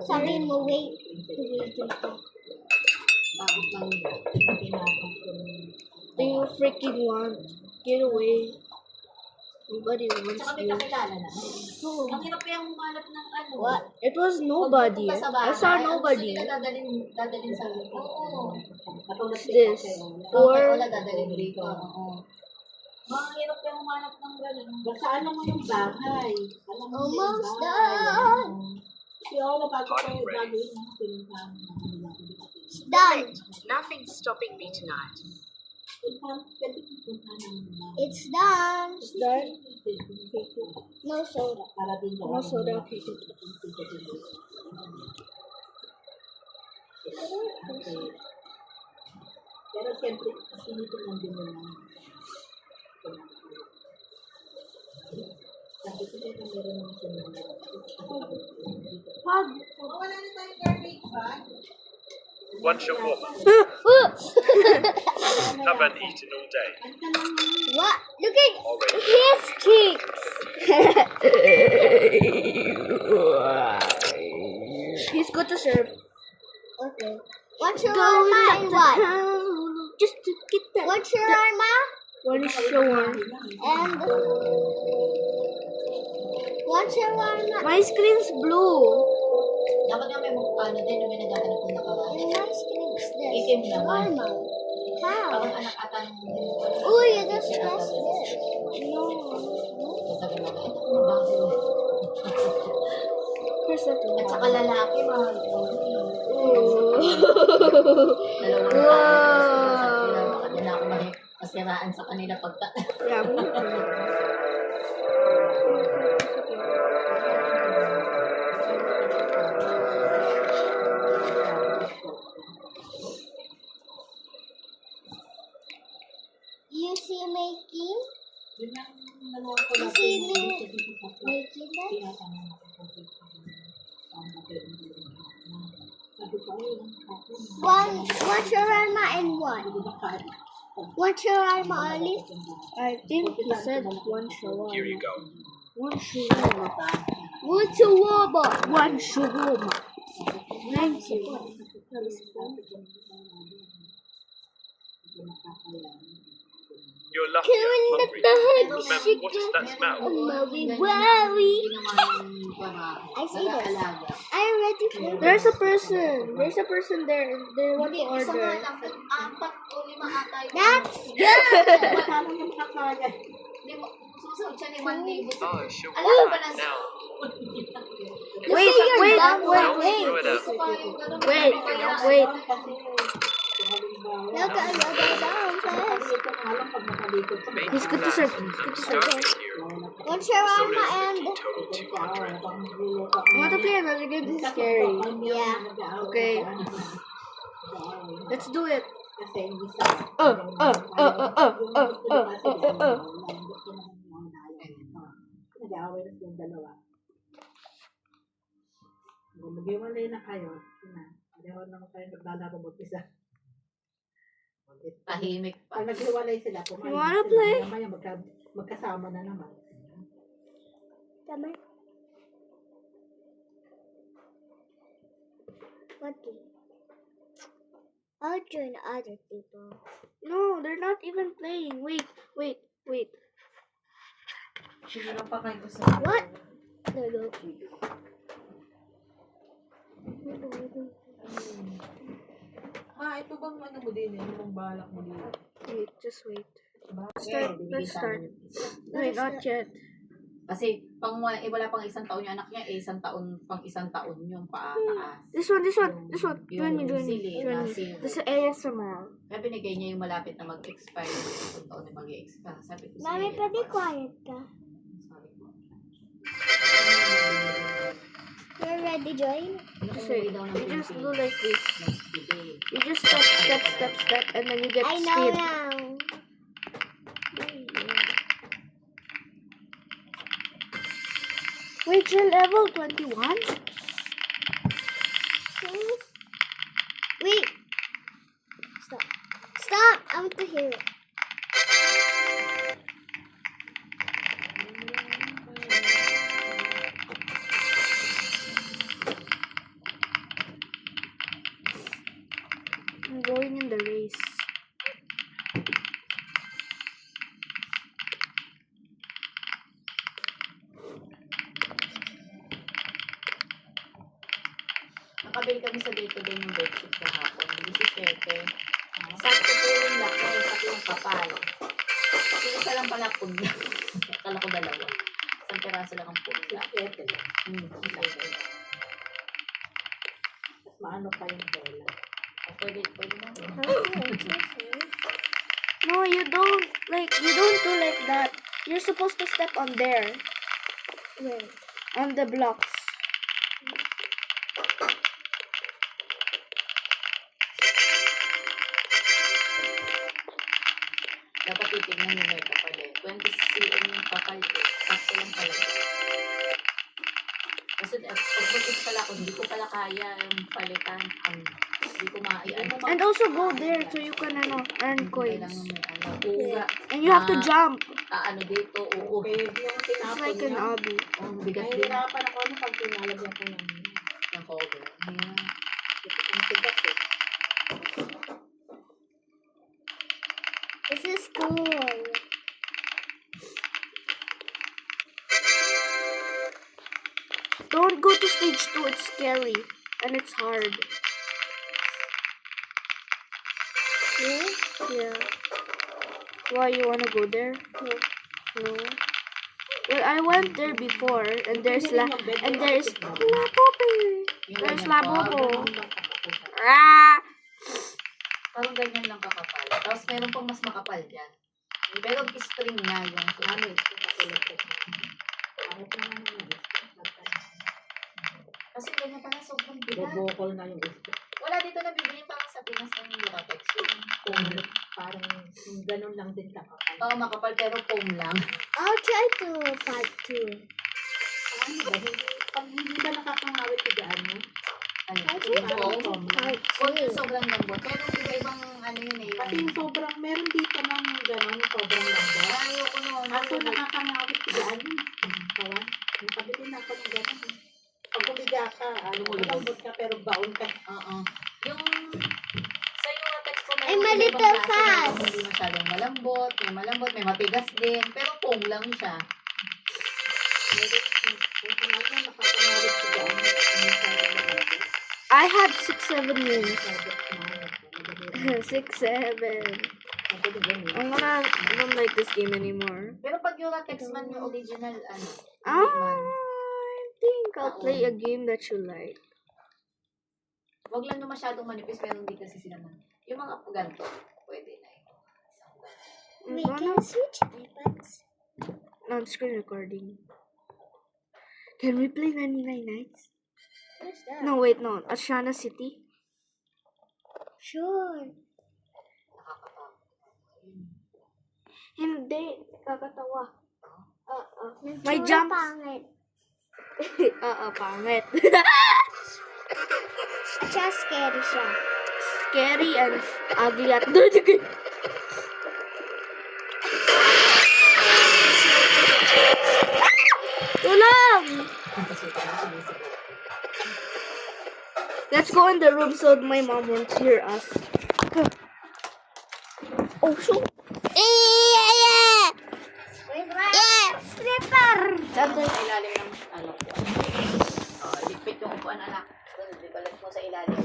Sabi mo, wait. Bakit lang Do you freaking want? Get away. Nobody wants Saka may you. kakilala na. Ang hirap yung humanap ng ano. What? It was nobody. Pagpunta sa I bahay, saw ang nobody. gusto nila dadalhin sa lupa. Oo. What's this? Or Or wala dadalhin dito. Oo. Mga hirap yung humanap ng gano'n. Basta alam mo yung bahay. Alam mo yung Almost bahay. done. Kasi ako bago Hot ko and ready. gagawin ng pinuntahan ng It's done. Nothing's stopping me tonight. Pwede pinuntahan ng It's done. is that? No soda. para din No soda. Okay. Pero siyempre, tinitingnan din mo na. Sabi ko kaya meron naman siya mga Pag. wala na tayong garbage bag. One shawarma. Haven't eaten all day. What? Look at Already. his cheeks. He's good to serve. Okay. One shawarma and what? Just to get that. One shawarma One shawarma. and one shawarma. My screen's blue. Dapat nga may ano din, may naghahanap ng nakawan. And my skin is this. Itim naman. Normal. How? Parang anak ata ng Oh, you just press this. No. sabi mo, ito kung bago. Press that At one. saka lalaki, mga Oh. dalawang Wow. baka din ako Masiraan sa kanila pagka... Yeah, I'm gonna turn it off. You see making? Yun ang nalawa ko You see me making that? One shawarma and one. One shawarma only. I think he said one shawarma. Here you go. One shawarma. One shawarma. One shawarma. Thank you. You're lucky Can I'm we let hungry. the hood Remember, what does that smell? Maui Wowie. I see this. Alaga. I'm ready for There's a person. There's a person there. They want to Hindi, isa nga order. lang. 4 o 5 ata yung... That's good. Parang yung kakaya. Hindi mo, susunod siya ni Monday. Oh, she'll Alam mo ba want na that now. Wait, you're wait, dumb, wait, Don't wait. throw it out. Wait, wait. Look at your down first. Make He's good to that. serve. He's good to serve. Start here. One So shawarma does and 50 total 200. I want to play another game. This is scary. yeah. Okay. Let's do it. Nag-aaway na silang dalawa. Mag-iwalay na kayo. Pareho naman kayo naglalaban mag-isa. Tahimik pa. Pag naghiwalay sila, You wanna play? Mamaya magkasama na naman. Come on. What do? I'll join other people. No, they're not even playing. Wait, wait, wait. Siguro pa kayo sa... What? No. Ito bang ano mo din eh? Yung balak mo din? Wait, just wait. Start. Let's start. Wait, not yet. Kasi wala pang 1 taon yung anak niya, pang 1 taon yung paataas. This one. Join me. Sili, This is ASMR. Kaya binigay niya yung malapit na mag-expire yung 1 taon na mag-expire. Sabi ko Mami, pwede quiet ka. Sabi ko. You're ready, join? Just wait. You just do like this. Nagbigay. You just step, and then you get I know speed. now. Wait, you're level 21? Wait. Stop. Stop. I want to hear it. I'm going in the race. Nakabili kami sa day-to-day ng bedsheet kahapon. 17. Sakto po yung laki, sakto yung kapal. Yung isa lang pala punla. Akala ko 2. Isang peraso lang ang punla. Tapos maano pa yung tela. Pwede na. No, you don't do like that. You're supposed to step on there. Where? On the blocks. Dapat titignan nyo may kapal eh. 20 cm yung kapal eh. Sakto lang pala. Kasi pag-focus pala ako, hindi ko pala kaya yung palitan. Hindi ko And also go there so you can earn coins. Uga. And you have to jump. Ano dito, oo. Okay, yung It's tinapon like an niya. obby. Ang bigat din Nahihirapan ako ano pag pinalagyan ko ng ng cover. Ayan. ang tigas eh. This is cool. Don't go to stage 2. It's scary. And it's hard. Yeah. Why, you wanna go there? No. Well, I went there before, and there's Labobo. Yung There's ganyan pa. Labobo. Ah! Parang ganyan lang kakapal. Tapos meron pang mas makapal dyan. Pero spring na yung Ano, ito katulad ko. Ano pa naman yung Kasi ganyan pala sobrang bigat. bobokol na yung isko. Wala dito nabibili parang sa Pinas ng Duratex. Kung parang yung ganun lang din kakapal. Oo, makapal pero foam lang. I'll try to part 2. Ano ba? Pag hindi ba nakakangawit ko dyan, no? Ano? I'll try Yung to foam. part Foam yung 2. sobrang lambot. Pero iba-ibang ano yun eh. Pati yung sobrang, meron dito ng ganun, sobrang lambot. Ayoko nun. Aso nakakangawit ko dyan. Kawan, nakabili na ako ng ganun. Pag bumiga ka, malambot ka pero baon ka. Oo. Yung sa Duratex po Ay, meron mali ibang to, klase, fast. meron hindi masyadong malambot, may matigas din, pero foam lang siya. Kung ano nakakangawit ko dyan, I had 6-7 wins. 6-7. I don't like this game anymore. Pero pag Duratex man yung original, ano, Ah, hindi man. I think I'll play a game that you like. Wag lang yung masyadong manipis, pero hindi kasi sila man. Yung mga ganito, pwede na ito. We can switch iPads. On screen recording. Can we play 99 Nights? What's that? No, wait, no. Ashana City. Sure. Hindi. Kakatawa. Medyo May jumps. pangit. Pangit. At saka scary siya. Scary and ugly at Tulang! Let's go in the room so my mom won't hear us. Oh, shoot. Yeah! Slipper! Saan sa ilalim ng ano ko? Ligpit yung upuan, anak. Balik mo sa ilalim.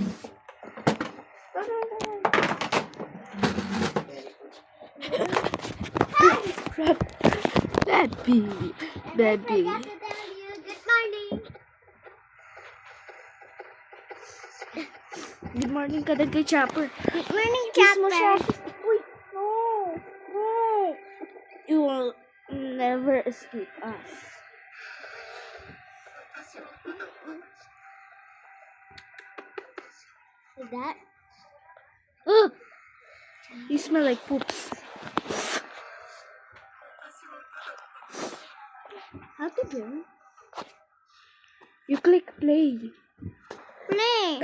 Baby. Baby. I forgot to tell you, good morning. Good morning ka din kay Chopper. Good morning, Kiss mo siya. Chopper. Uy, no. No. You will never escape us. Is that? Ugh. You smell like poops. How to do? You click play. Play.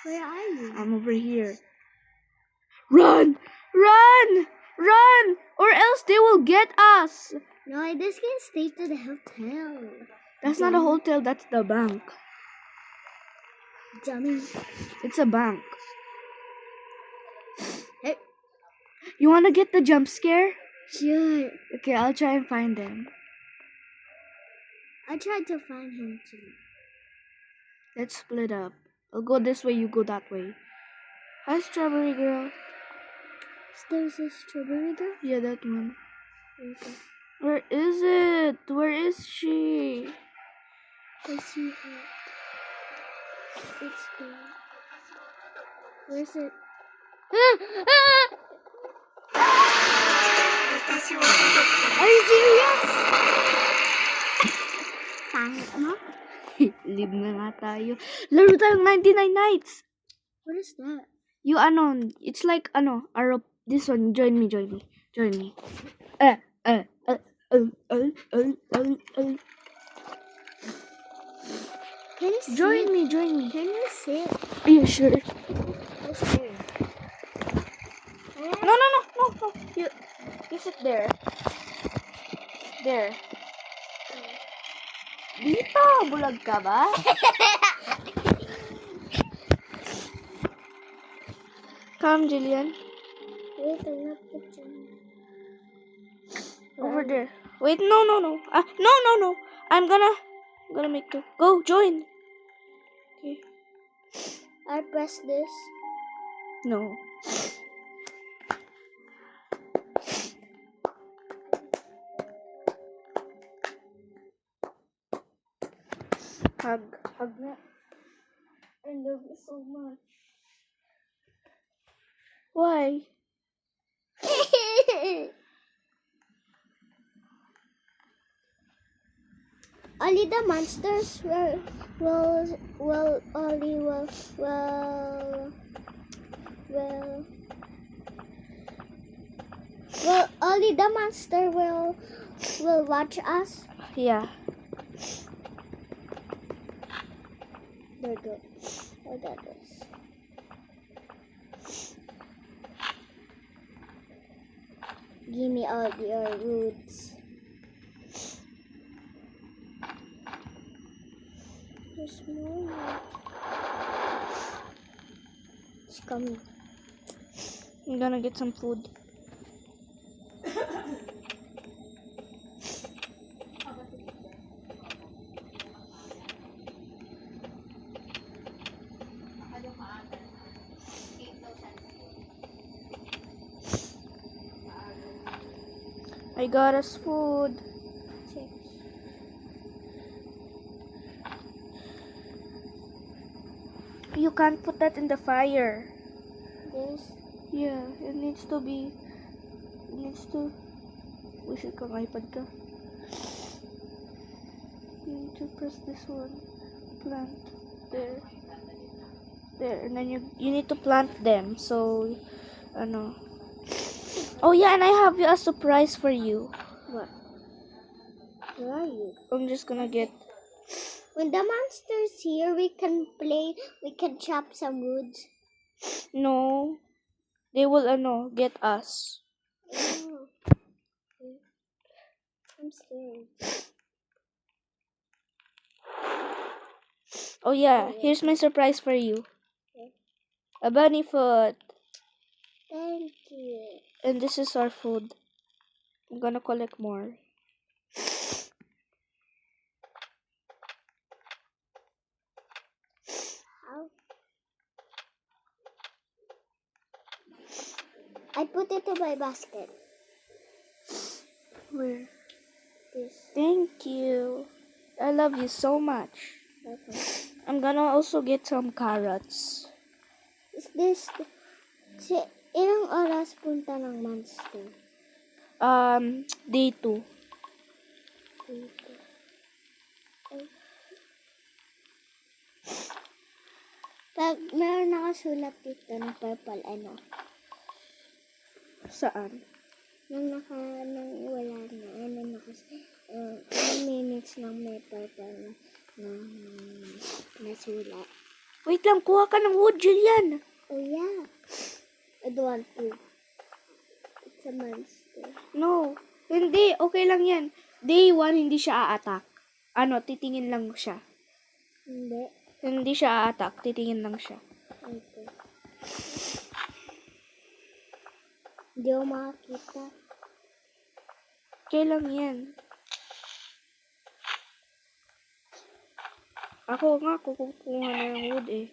Where are you? I'm over here. Run! Run! Run! Or else they will get us. No, I just can stay to the hotel. That's not a hotel, that's the bank. Dummy. It's a bank. Hey. You wanna get the jump scare? Sure. Okay, I'll try and find them. I tried to find him too. Let's split up. I'll go this way, you go that way. Hi, Strawberry Girl. There's a strawberry girl. Yeah, that one. Okay. Where is it? Where is she? I see her. It's there. Where's it? Are you serious? Pangit mo? Live na nga tayo. Laro tayong 99 Nights. What is that? You it's like this one. Join me. Join me. Can you sit? Join me. Can you sit? Are you sure? What's there? No. You sit there. There. Dito, bulag ka ba? Come, Jillian. Wait, I'm not picturing. Over there. Wait, no. No. I'm gonna make two. Go, join. Okay. I press this. No. Hug na. I love you so much. Why? Only the monsters will only will only the monster will watch us. Yeah. There go. Oh, that is. Give me all your roots. There's more. It's coming. I'm gonna get some food. I got us food. You can't put that in the fire. This. Yeah, it needs to be. It needs to. Wish kang iPad ka. You need to press this one. Plant. There. There. And then you need to plant them. So, ano. Oh yeah, and I have a surprise for you. What? Where are you? I'm just gonna get. When the monster's here, we can play. We can chop some woods. No. They will, get us. Oh. I'm scared. Oh yeah, here's my surprise for you. Okay. A bunny foot. Thank you. And this is our food. I'm gonna collect more. How? I put it in my basket. Where? This. Thank you. I love you so much. Okay. I'm gonna also get some carrots. Is this... Ilang oras punta ng monster? Day 2. Dito. Ay. Pag meron nakasulat dito ng purple, ano? Saan? Nang wala na, ano ilang minutes lang may purple na nasulat. Wait lang, kuha ka ng wood, Julian. Oh yeah. I don't want to. It's a monster. No. Hindi, okay lang yan. Day 1, hindi siya a-attack. Titingin lang siya. Hindi. Hindi siya a-attack, titingin lang siya. Okay. Hindi ako makakita. Okay lang yan. Ako nga, kukuha na ng wood eh.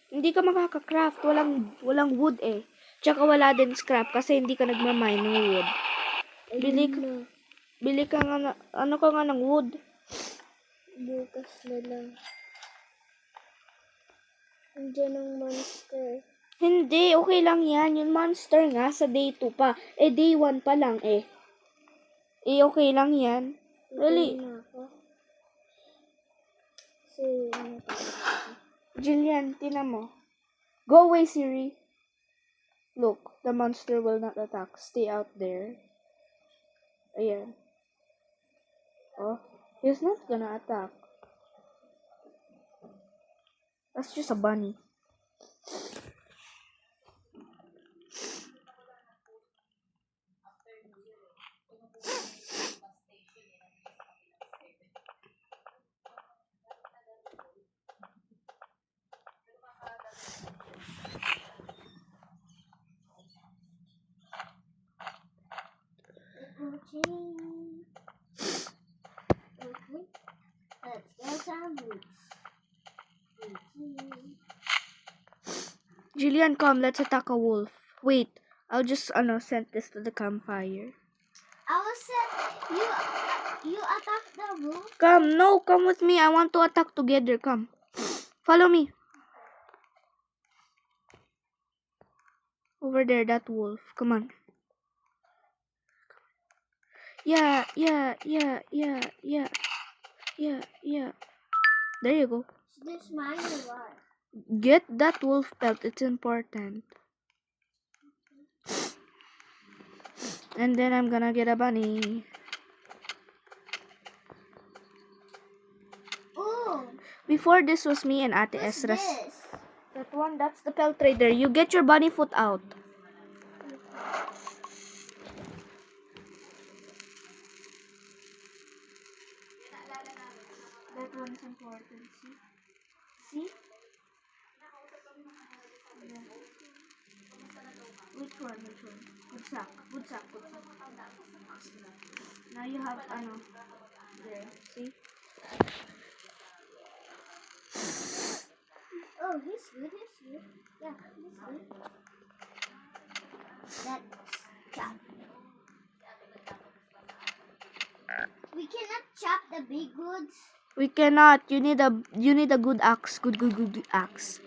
Hindi ka makaka-craft. Walang wood eh. Tsaka wala din scrap kasi hindi ka nagmamine ng wood. Bili ka nga ng wood. Bukas na lang. Andiyan ang monster. Hindi, okay lang yan. Yung monster nga sa day 2 pa. Day 1 pa lang eh. Okay lang yan. Really? Na ako. So, ano tayo? Jillian, tinan mo. Go away, Siri. Look, the monster will not attack. Stay out there. Ayan. Oh, he's not gonna attack. That's just a bunny. Okay. Let's get some roots. Jillian, come. Let's attack a wolf. Wait, I'll just send this to the campfire. I will set you attack the roof. Come with me. I want to attack together. Come. Follow me. Over there, that wolf. Come on. Yeah. There you go. Is this mine or what? Get that wolf pelt. It's important. And then I'm gonna get a bunny. Oh, Before this was me and Ate what's Esra's. this? That one, that's the pelt trader. You get your bunny foot out. That one's important. See? See? Yeah. Which one? Good sack. Now you have there. See? Oh, he's good. Yeah, he's good. Let's chop. We cannot chop the big woods. We cannot. You need a good axe. Good axe.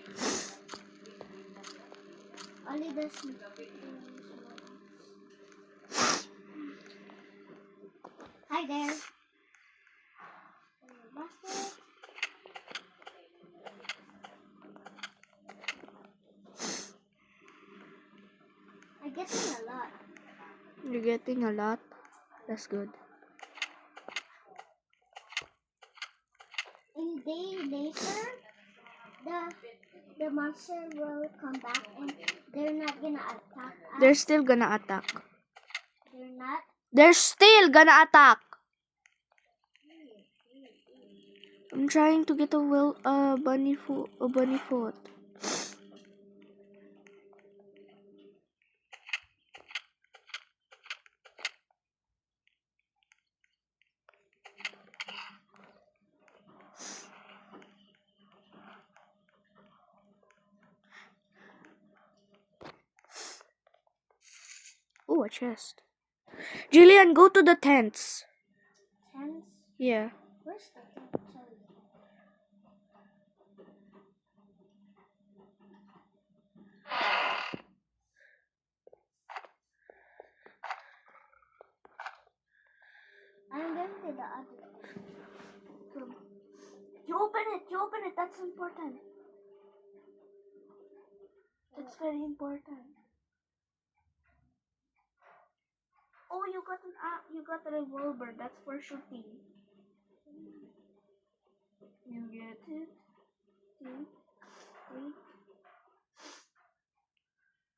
Only the Hi there. Basket. I'm getting a lot. You're getting a lot. That's good. In day later, the monster will come back and they're not gonna attack us. They're still gonna attack. They're not. They're still gonna attack. I'm trying to get a bunny foot. Oh, a chest. Jillian, go to the tents. Tents? Yeah. Where's the tent? Sorry. I'm going to the other. Come. You open it. That's important. That's very important. Oh, you got a revolver. That's for shooting. You get it. 2, 3.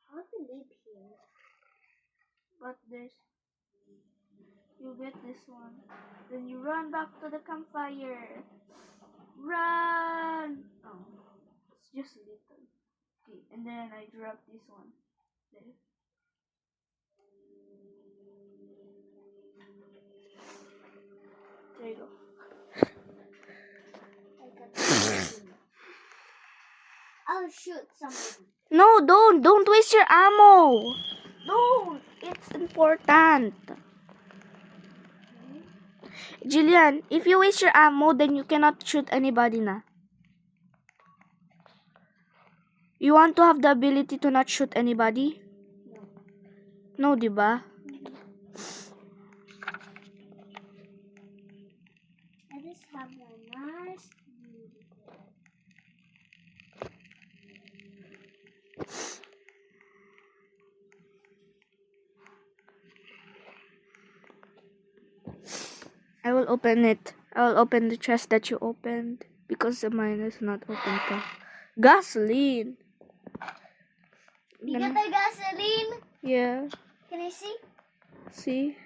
How to live here? But you get this one. Then you run back to the campfire. Run! Oh, it's just a little. Okay, and then I drop this one. There. There you go. I'll shoot somebody. No, don't waste your ammo. Don't. It's important. Jillian, if you waste your ammo, then you cannot shoot anybody na. You want to have the ability to not shoot anybody? No, diba? I just have a nice view. I will open it. I will open the chest that you opened because the mine is not open pa. Gasoline. You got the gasoline? Yeah. Can I see? See?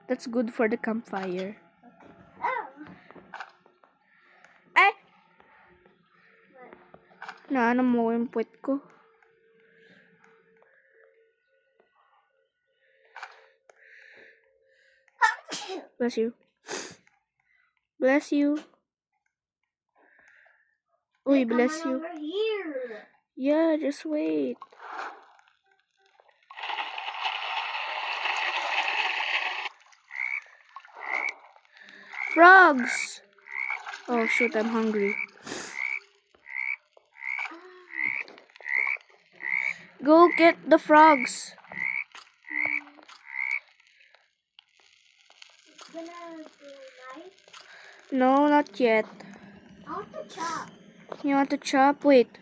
That's good for the campfire. Oh. Ay! Naano mo yung puwet ko? Bless you. Bless you. Uy, bless Come on you. over here. Yeah, just wait. Frogs! Oh shoot, I'm hungry. Go get the frogs. Gonna do knife. No, not yet. I want to chop. You want to chop? Wait.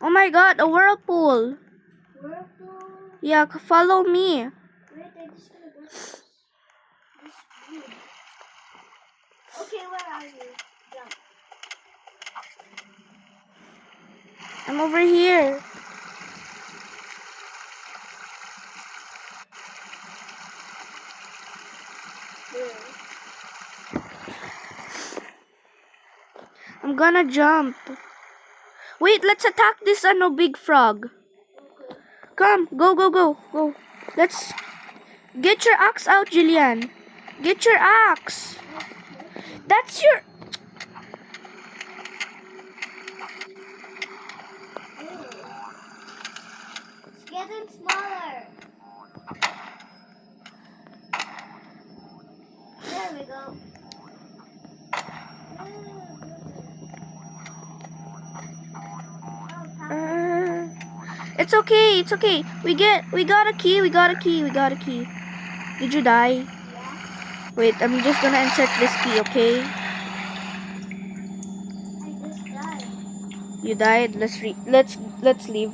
Oh my god, a whirlpool. Whirlpool. Yeah, follow me. Wait, I'm just gonna go this wood. Okay, where are you? Jump. I'm over here. I'm gonna jump. Wait, let's attack this big frog. Come, go. Let's get your axe out, Jillian. Get your axe. That's your. It's getting smaller. There we go. It's okay. We got a key. Did you die? Wait, I'm just gonna insert this key, okay? I just died. You died. Let's leave.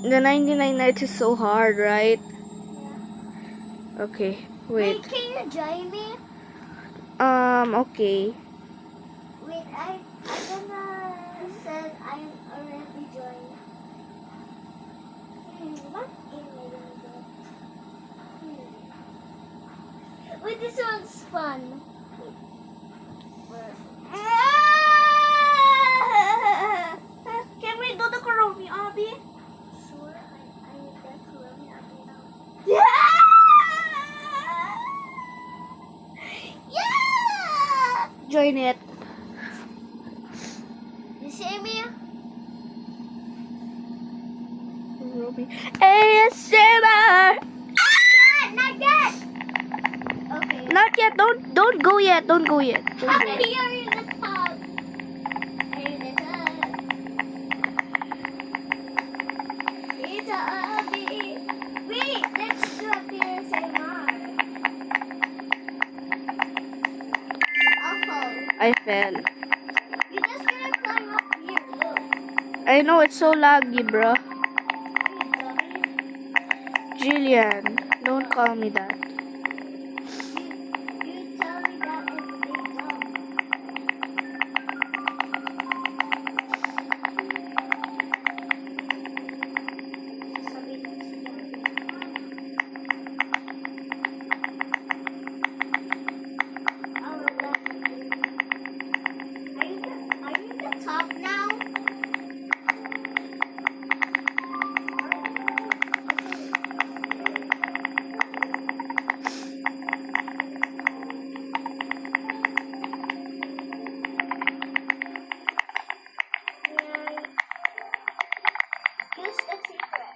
The 99 nights is so hard, right? Okay, wait. Wait, can you join me? Okay. Wait, I gonna said I'm already joined. What game are you gonna do? Wait, this one's fun. Can we do the Kuromi Abi? Sure, I get Kuromi Abi now. Yeah! Join it. You see me? ASMR. Not yet! Okay. Not yet. Don't go yet. Don't go yet. You're in the top. You're in the top. It's a Abi. Wait, let's do a PSMR. Awful. I fell. You just gonna climb up here, look. I know it's so laggy, bro. You dummy. Jillian, don't call me that. You tell me that every day, dumb. Sabi ng Are you the top now? Use the secret.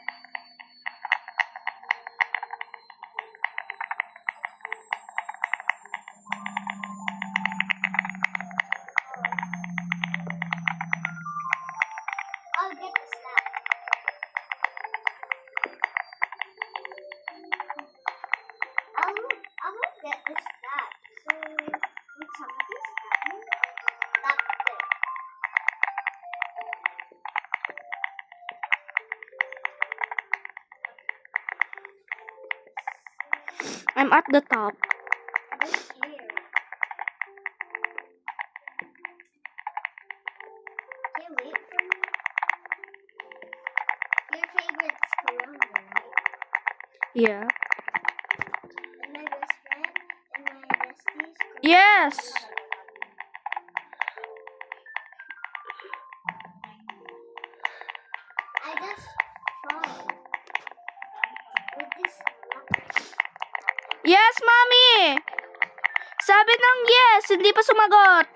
I'll get the snack. I will get the snack. So, with some of this snack, that thing. I'm at the top. This here. Can you wait for me? Your favorite's Corona, right? Yeah. And my best friend and my besties. Yes. I just fall with this rock. Yes, Mommy! Sabi ng yes, hindi pa sumagot.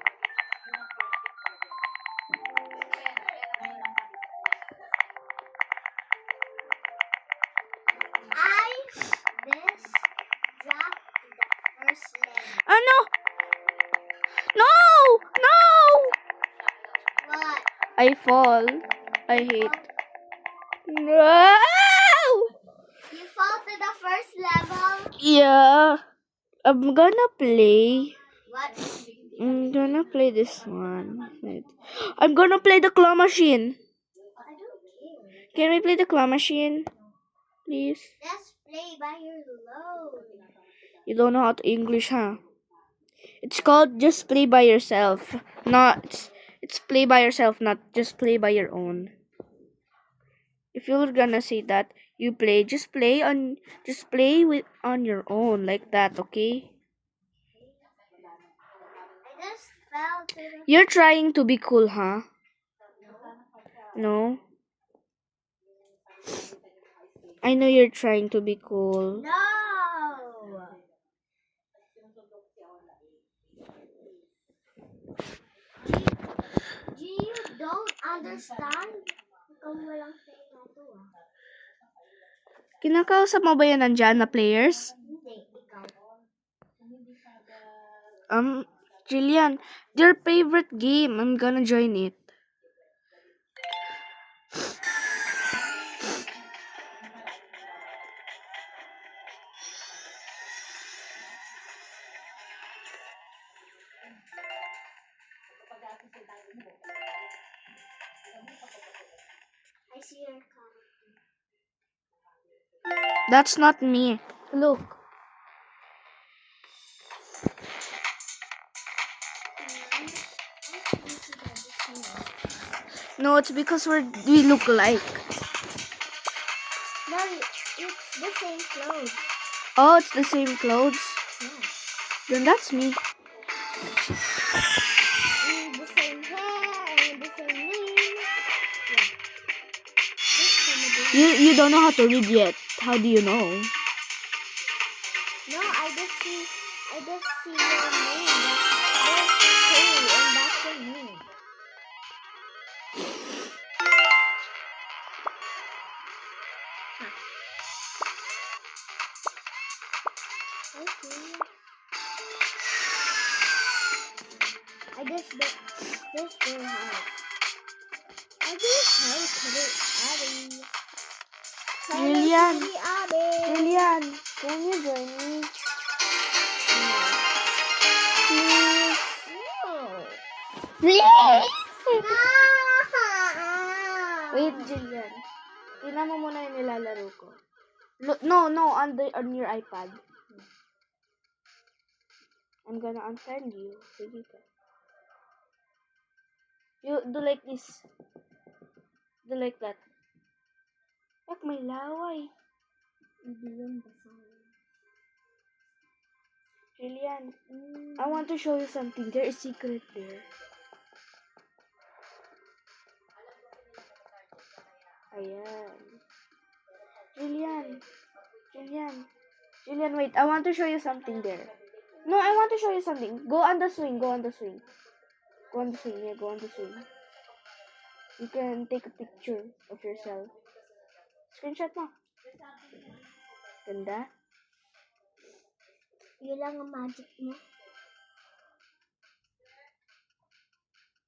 I this dropped the first letter. Ano? No! I fall. I hate. No! You fall to the first level. Yeah. I'm gonna play. What? I'm gonna play this one. Wait. I'm gonna play the claw machine. I don't care. Can we play the claw machine? Please. Just play by your load. You don't know how to English, huh? It's called just play by yourself. Not it's play by yourself, not just play by your own. If you're gonna say that you play, just play with on your own like that, okay? I just fell to the. You're trying to be cool, huh? No. I know you're trying to be cool. No. You don't understand? Kung walang pera to Kinakausap mo ba yan nandyan na players? Hindi, ikaw. Jillian, their favorite game. I'm gonna join it. I see your comment. That's not me. Look. No, it's because we look alike. No, it's the same clothes. Oh, it's the same clothes. Then that's me. And the same hair and the same name. Yeah. You don't know how to read yet. How do you know? No, I just see your name. That's Haley, and that's your name. Okay. I guess that's very hard. I guess how to do Abby. Jillian. Abby. Julian, can you join me? Please. No. Please. Ah. Wait, Jillian. Tingnan mo muna yung nilalaro ko. No, on your iPad. I'm gonna unfriend you. Sige ka. You do like this. Do like that. Yak, may laway. Hindi yun basahin. Jillian, I want to show you something. There is secret there. Ayan. Jillian, wait. I want to show you something there. No, I want to show you something. Go on the swing. Yeah, go on the swing. You can take a picture of yourself. Screenshot mo. Ganda. Yun lang ang magic mo.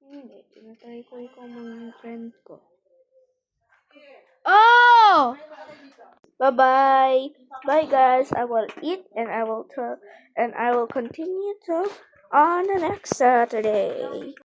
Hindi. Tinatry ko ikaw mga friend ko. Oh! Bye-bye. Bye, guys. I will eat and I will continue to on the next Saturday.